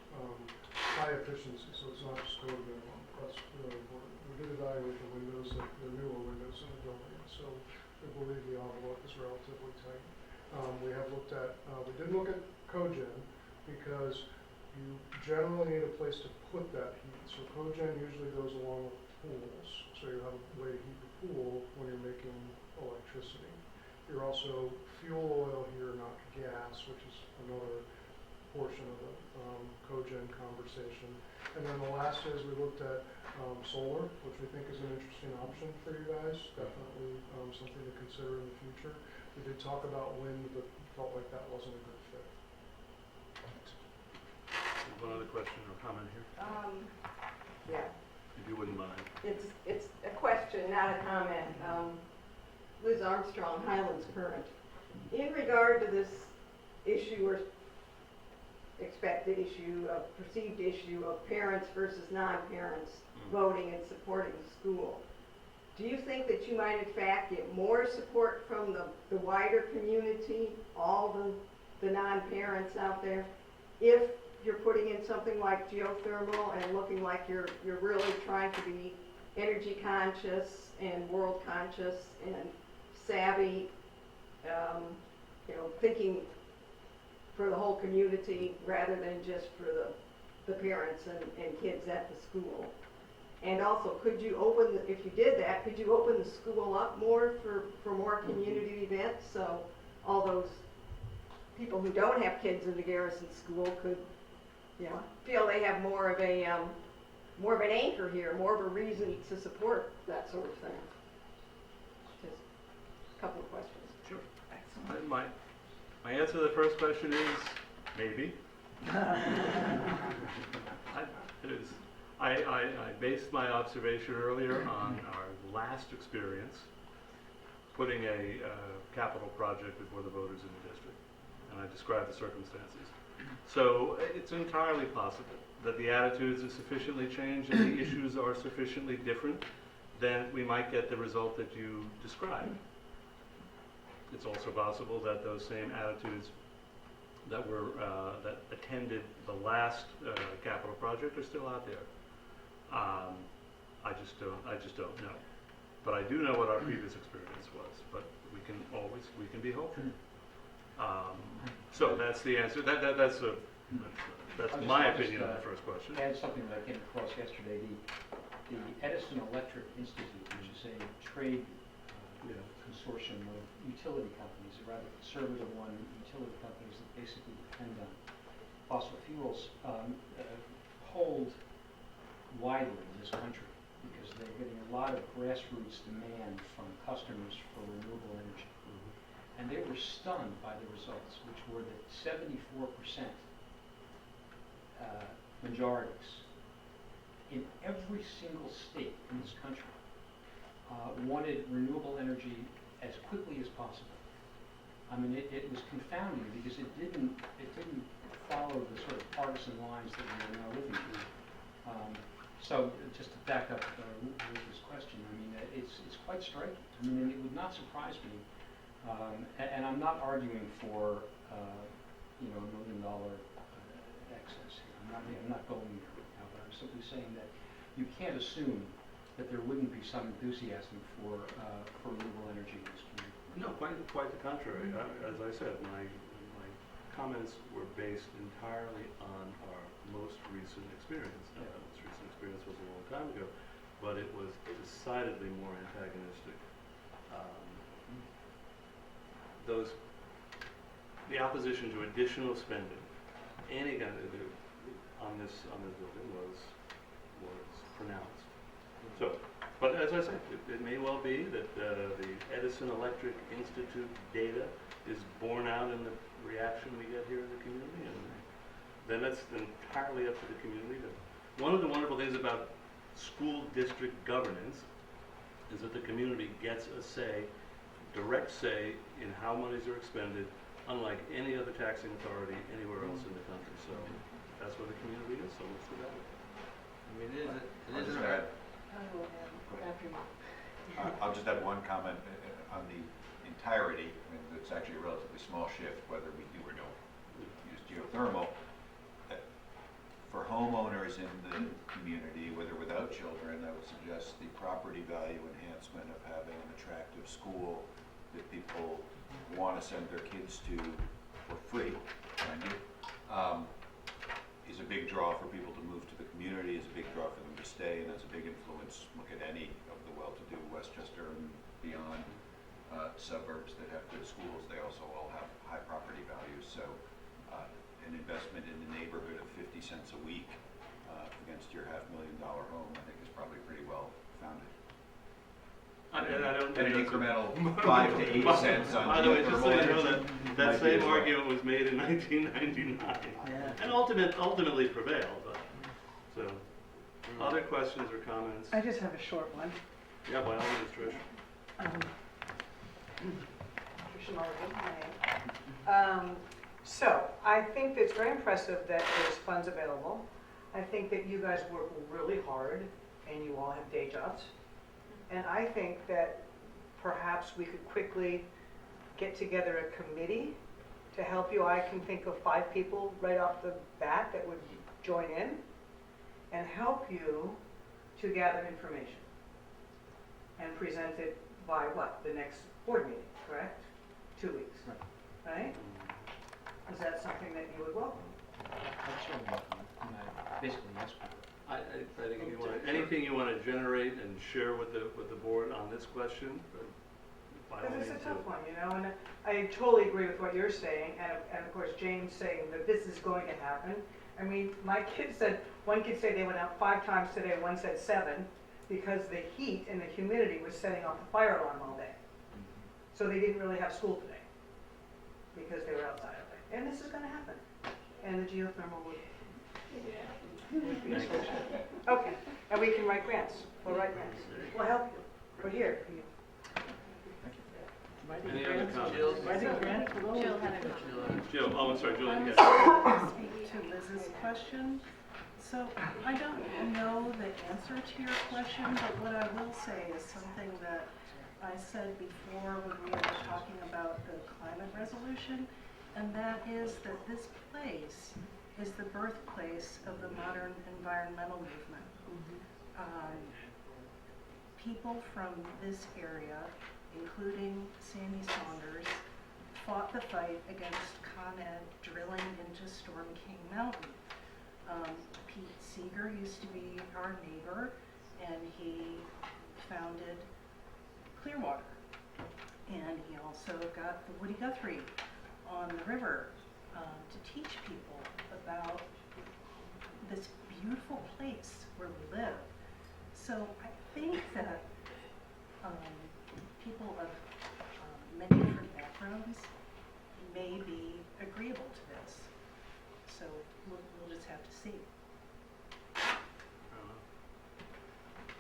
high efficiency, so it's not just code minimum. That's really important. We did evaluate the windows, the newer windows in the building, so we believe the envelope is relatively tight. We have looked at, we did look at cogen, because you generally need a place to put that heat. So cogen usually goes along with pools, so you have a way to heat the pool when you're making electricity. You're also fuel oil here, not gas, which is another portion of the cogen conversation. And then the last is we looked at solar, which we think is an interesting option for you guys. Definitely something to consider in the future. We did talk about wind, but felt like that wasn't a good fit.
One other question or comment here,
Yeah,
if you wouldn't mind.
it's a question, not a comment. Liz Armstrong, Highlands Current. In regard to this issue or expected issue, perceived issue of parents versus non-parents voting and supporting the school, do you think that you might in fact get more support from the wider community, all the non-parents out there, if you're putting in something like geothermal and looking like you're really trying to be energy conscious and world conscious and savvy, thinking for the whole community rather than just for the parents and kids at the school? And also, could you open, if you did that, could you open the school up more for more community events, so all those people who don't have kids in the Garrison school could, feel they have more of an anchor here, more of a reason to support that sort of thing? Just a couple of questions.
Sure. Excellent. My answer to the first question is maybe. I based my observation earlier on our last experience putting a capital project before the voters in the district, and I described the circumstances. So it's entirely possible that the attitudes are sufficiently changed and the issues are sufficiently different, then we might get the result that you described. It's also possible that those same attitudes that were that attended the last capital project are still out there. I just don't know. But I do know what our previous experience was. But we can be hopeful. So that's the answer. That's my opinion on the first question.
Add something that I came across yesterday. The Edison Electric Institute, which is a trade consortium of utility companies, a rather conservative one, utility companies that basically depend on fossil fuels, hold widely in this country because they're getting a lot of grassroots demand from customers for renewable energy. And they were stunned by the results, which were that 74% majorities in every single state in this country wanted renewable energy as quickly as possible. I mean, it was confounding because it didn't follow the sort of partisan lines that we are now living through. So just to back up Liz's question, I mean, it's quite striking. I mean, and it would not surprise me. And I'm not arguing for $1 million excess here. I'm not going there right now, but I'm simply saying that you can't assume that there wouldn't be some enthusiasm for renewable energy in this community.
No, quite the contrary. As I said, my comments were based entirely on our most recent experience. Now, that most recent experience was a long time ago, but it was decidedly more antagonistic. The opposition to additional spending, any kind of, on this building was pronounced. So, but as I said, it may well be that the Edison Electric Institute data is borne out in the reaction we get here in the community, and then that's entirely up to the community. One of the wonderful things about school district governance is that the community gets a say, direct say, in how monies are expended, unlike any other taxing authority anywhere else in the country. So that's where the community is, so what's the matter?
I mean, it
I'll
isn't
just add-
I will after you.
I'll just add one comment on the entirety. I mean, it's actually a relatively small shift whether we do or don't use geothermal. For homeowners in the community, with or without children, I would suggest the property value enhancement of having an attractive school that people want to send their kids to for free, mind you, is a big draw for people to move to the community, is a big draw for them to stay, and has a big influence. Look at any of the well-to-do Westchester and beyond suburbs that have good schools. They also all have high property values. So an investment in the neighborhood of 50 cents a week against your $500,000 home, I think is probably pretty well founded.
I don't
And
think
an
that's
incremental 5 to 8 cents on
By the way, just so you know,
energy
that
might be
same
as well.
argument was made in 1999,
Yeah.
and ultimately prevailed. So, other questions or comments?
I just have a short one.
Yeah, by all means, Trish.
Tricia Mulligan, my name. So, I think it's very impressive that there's funds available. I think that you guys work really hard, and you all have day jobs. And I think that perhaps we could quickly get together a committee to help you. I can think of 5 people right off the bat that would join in and help you to gather information and present it by what? The next board meeting, correct? 2 weeks, right? Is that something that you would welcome?
Basically, yes.
I think if you want anything you want to generate and share with the board on this question, by all
Because
means.
it's a tough one, you know, and I totally agree with what you're saying, and of course James saying that this is going to happen. I mean, my kid said, one kid said they went out 5 times today, one said 7, because the heat and the humidity was setting off the fire alarm all day. So they didn't really have school today, because they were outside all day. And this is gonna happen, and the geothermal would be a solution. Okay, and we can write grants, we'll write grants, we'll help you, we're here for you.
Any other comments?
Jill had a comment.
Jill, oh, I'm sorry, Julie,
I
yes.
want to speak to Liz's question. So I don't know the answer to your question, but what I will say is something that I said before when we were talking about the climate resolution, and that is that this place is the birthplace of the modern environmental movement. People from this area, including Sammy Saunders, fought the fight against Con Ed drilling into Storm King Mountain. Pete Seeger used to be our neighbor, and he founded Clearwater. And he also got the Woody Guthrie on the river to teach people about this beautiful place where we live. So I think that people of many different backgrounds may be agreeable to this. So we'll just have to see.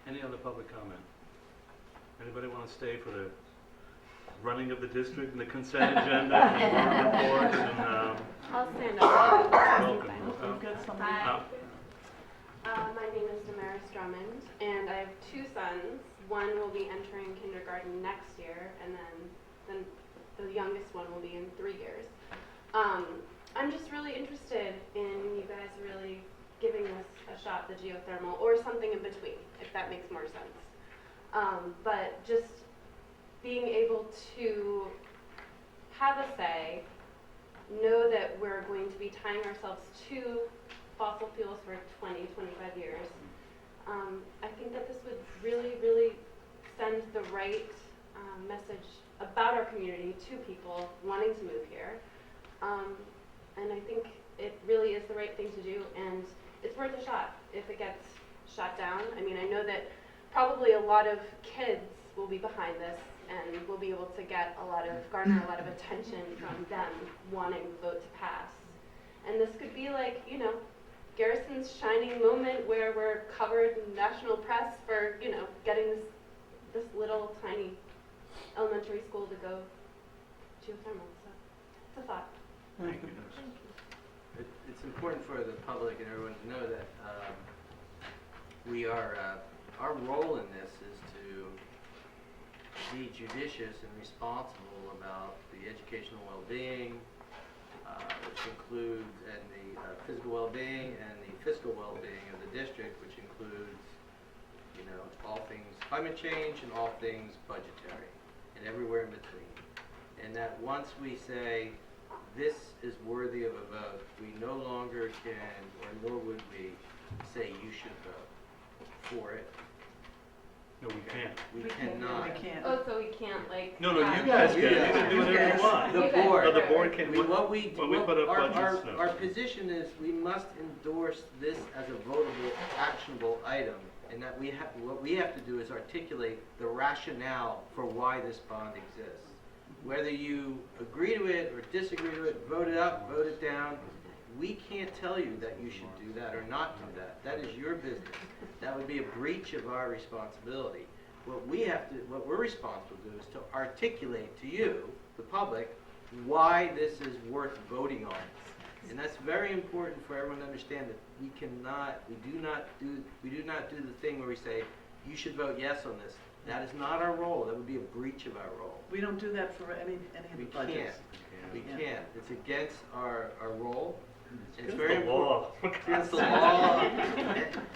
Any other public comment? Anybody want to stay for the running of the district and the consent agenda and the board reports and
I'll stand up.
welcome.
We've got somebody.
Hi. My name is Damaris Drummond, and I have 2 sons. One will be entering kindergarten next year, and then the youngest one will be in 3 years. I'm just really interested in you guys really giving this a shot, the geothermal, or something in between, if that makes more sense. But just being able to have a say, know that we're going to be tying ourselves to fossil fuels for 20, 25 years. I think that this would really, really send the right message about our community to people wanting to move here. And I think it really is the right thing to do, and it's worth a shot if it gets shot down. I mean, I know that probably a lot of kids will be behind this and will be able to garner a lot of attention from them wanting the vote to pass. And this could be like, you know, Garrison's shining moment where we're covered in national press for, you know, getting this little tiny elementary school to go geothermal. So it's a thought.
Thank you. It's important for the public and everyone to know that we are, our role in this is to be judicious and responsible about the educational well-being, which includes, and the physical well-being and the fiscal well-being of the district, which includes, you know, all things climate change and all things budgetary and everywhere in between. And that once we say this is worthy of a vote, we no longer can, or nor would we, say you should vote for it.
No, we can't.
We cannot.
We can't.
Oh, so we can't like.
No, you guys can. You can do whatever you want.
The
You guys
board.
No, the board can.
When we
put up budgets, no.
our position is we must endorse this as a votable, actionable item, and that what we have to do is articulate the rationale for why this bond exists. Whether you agree to it or disagree to it, vote it up, vote it down, we can't tell you that you should do that or not do that. That is your business. That would be a breach of our responsibility. What we're responsible to do is to articulate to you, the public, why this is worth voting on. And that's very important for everyone to understand that we do not do the thing where we say, you should vote yes on this. That is not our role. That would be a breach of our role.
We don't do that for any of the budgets.
We can't. It's against our role. It's
very important.
It's the law.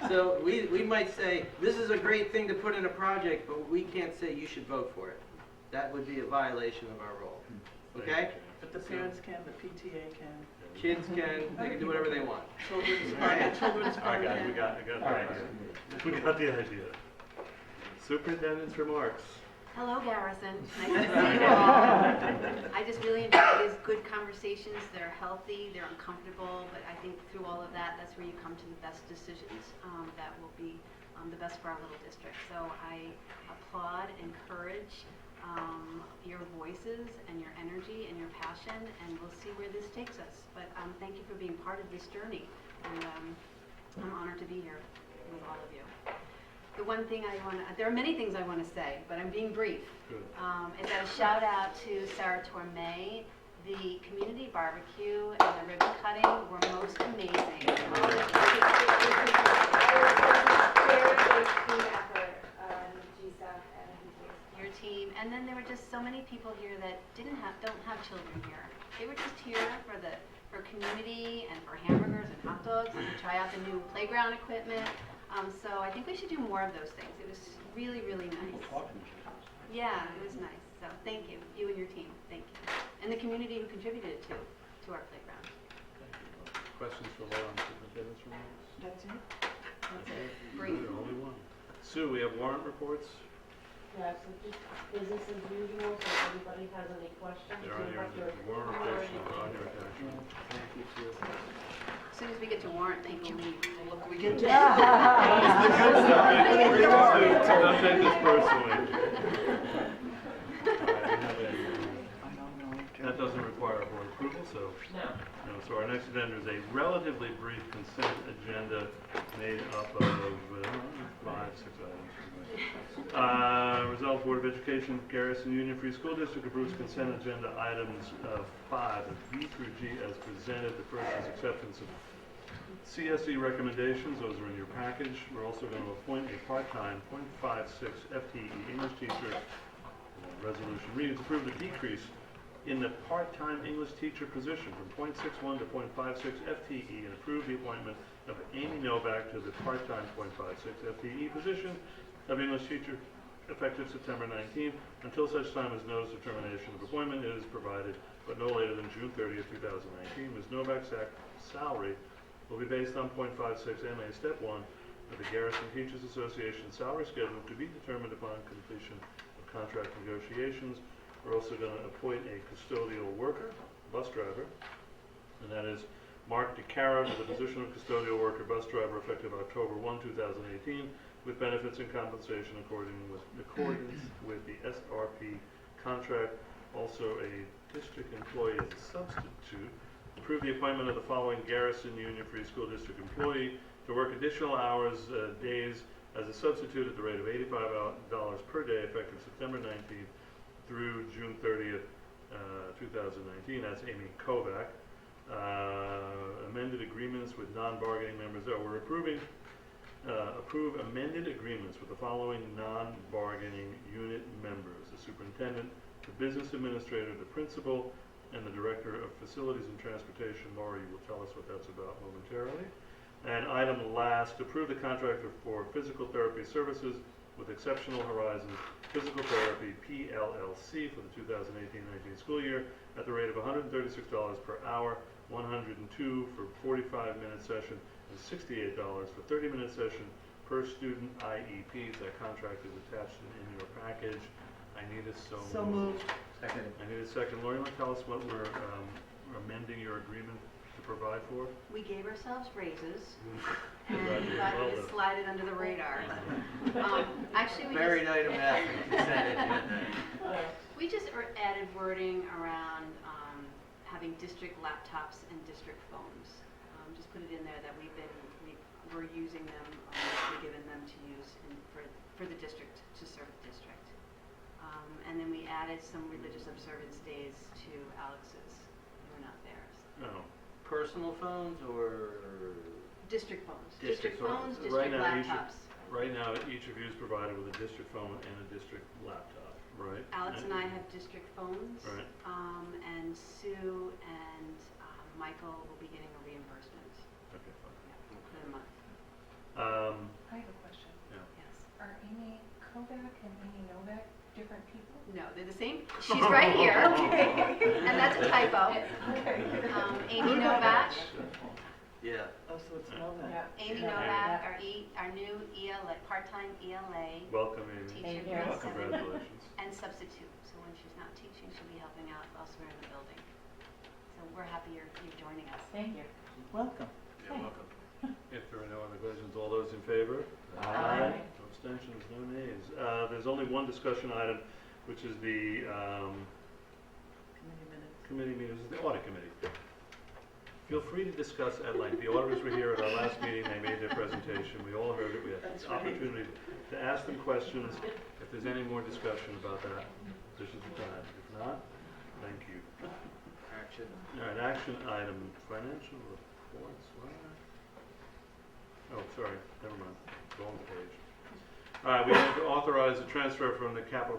So we might say, this is a great thing to put in a project, but we can't say you should vote for it. That would be a violation of our role. Okay?
But the parents can, the PTA can.
Kids they can do whatever they want.
Children's
All right, guys, we got the idea. We got the idea. Superintendent's remarks.
Hello, Garrison. Nice to see you all. I just really enjoy these good conversations. They're healthy, they're uncomfortable, but I think through all of that, that's where you come to the best decisions that will be the best for our little district. So I applaud, encourage your voices and your energy and your passion, and we'll see where this takes us. But thank you for being part of this journey, and I'm honored to be here with all of you. The one thing there are many things I want to say, but I'm being brief. Is that a shout out to Sarah Tormay. The community barbecue and the ribbon cutting were most amazing. It was a very big team effort, GSAF and your team. And then there were just so many people here that don't have children here. They were just here for community and for hamburgers and hot dogs and to try out the new playground equipment. So I think we should do more of those things. It was really, really nice. Yeah, it was nice. So thank you, you and your team. Thank you. And the community who contributed to our playground.
Questions for Laura on superintendent's remarks?
That's it?
That's it.
Brief. Only one. Sue, we have warrant reports.
Yes, it's business as usual, so if anybody has any questions.
They're on your warrant reports are on your attachment.
Thank you, too.
As soon as we get to warrant, people leave.
Look, we get to.
That's the good stuff. Don't take this personally. That doesn't require board approval, so. No. So our next agenda is a relatively brief consent agenda made up of 5-6 items. Resolved Board of Education, Garrison Union Free School District approves consent agenda items 5, B through G as presented. The first is acceptance of CSE recommendations. Those are in your package. We're also going to appoint a part-time .56 FTE English teacher. Resolution reads, approve the decrease in the part-time English teacher position from .61 to .56 FTE and approve the appointment of Amy Novak to the part-time .56 FTE position of English teacher effective September 19th, until such time as notice of termination of appointment is provided, but no later than June 30th, 2019. Ms. Novak's salary will be based on .56 MA Step 1 of the Garrison Teachers Association salary schedule to be determined upon completion of contract negotiations. We're also going to appoint a custodial worker, bus driver, and that is Mark DeCaro to the position of custodial worker bus driver effective October 1, 2018, with benefits and compensation accordance with the SRP contract. Also a district employee as a substitute. Approve the appointment of the following Garrison Union Free School District employee to work additional hours, days as a substitute at the rate of $85 per day effective September 19th through June 30th, 2019. That's Amy Kovac. Amended agreements with non-bargaining members. We're approve amended agreements with the following non-bargaining unit members: the superintendent, the business administrator, the principal, and the director of facilities and transportation. Laura, you will tell us what that's about momentarily. And item last, approve the contract for physical therapy services with Exceptional Horizons Physical Therapy PLLC for the 2018-19 school year at the rate of $136 per hour, $102 for 45-minute session, and $68 for 30-minute session per student IEPs. That contract is attached in your package. I need a so moved.
Second.
I need a second. Lori, you want to tell us what we're amending your agreement to provide for?
We gave ourselves raises,
Right,
and we got
well
to
done.
slide it under the radar. Actually,
Buried item F.
we just added wording around having district laptops and district phones. Just put it in there that we're using them, we're given them to use for the district, to serve the district. And then we added some religious observance days to Alex's, who were not theirs.
No.
Personal phones or?
District phones.
District
phones,
Right
district
now,
laptops.
Right now, each of you is provided with a district phone and a district laptop, right?
Alex and I have district phones.
Right.
And Sue and Michael will be getting a reimbursement
Okay, fine.
for the month.
I have a question.
Yeah.
Yes.
Are Amy Kovac and Amy Novak different people?
No, they're the same. She's right here. And that's a typo.
Okay.
Amy Novak.
Yeah.
Oh, so it's Novak.
Amy Novak, our new ELA, part-time ELA
Welcome, Amy.
teacher,
Thank you.
Congratulations.
and substitute. So when she's not teaching, she'll be helping out elsewhere in the building. So we're happy you're joining us.
Thank you. Welcome.
You're welcome. If there are no other questions, all those in favor?
Aye.
No abstentions, no nays. There's only one discussion item, which is the committee meeting, this is the audit committee. Feel free to discuss at length. The auditors were here at our last meeting, they made their presentation, we all heard it, we had the opportunity to ask them questions. If there's any more discussion about that, this is the time. If not, thank you.
Action.
All right, action item, financial reports, what? Oh, sorry, never mind, wrong page. All right, we have to authorize a transfer from the capital,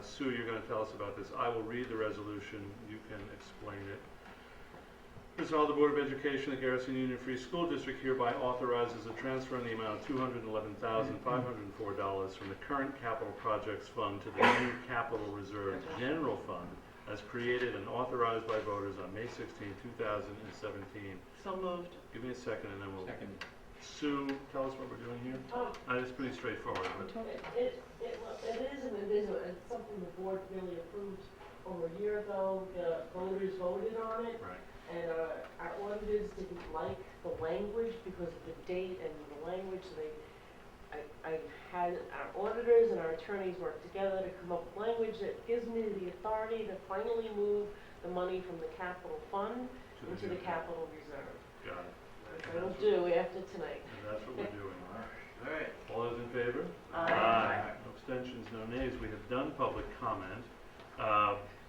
Sue, you're gonna tell us about this. I will read the resolution, you can explain it. Resolved, the Board of Education of the Garrison Union Free School District hereby authorizes a transfer in the amount of $211,504 from the current capital projects fund to the new capital reserve general fund as created and authorized by voters on May 16, 2017.
So moved.
Give me a second and then we'll...
Second.
Sue, tell us what we're doing here. It's pretty straightforward, but...
It is and it isn't. It's something the board really approved over a year ago. The voters voted on it.
Right.
And our auditors didn't like the language because of the date and the language. So I had our auditors and our attorneys work together to come up with language that gives me the authority to finally move the money from the capital fund into the capital reserve.
Got it.
Which I will do after tonight.
And that's what we're doing.
All right.
All those in favor?
Aye.
No abstentions, no nays. We have done public comment.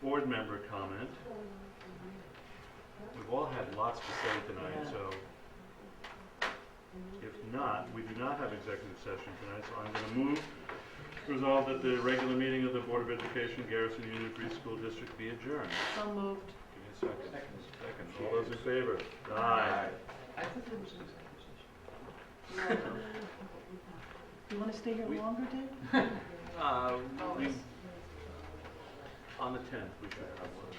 Board member comment. We've all had lots to say tonight, so if not, we do not have executive session tonight, so I'm going to move resolve that the regular meeting of the Board of Education, Garrison Union Free School District be adjourned.
So moved.
Give me a second. Second. All those in favor? Aye.
I thought there was an executive session. You want to stay here longer, Dave?
We, on the 10th, we should have one.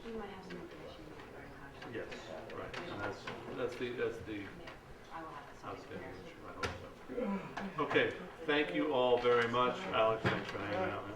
You might have some information you might very much.
Yes, right, and that's the
I will have some
outstanding
information.
issue, I hope so. Okay, thank you all very much. Alex, thanks for hanging out, man.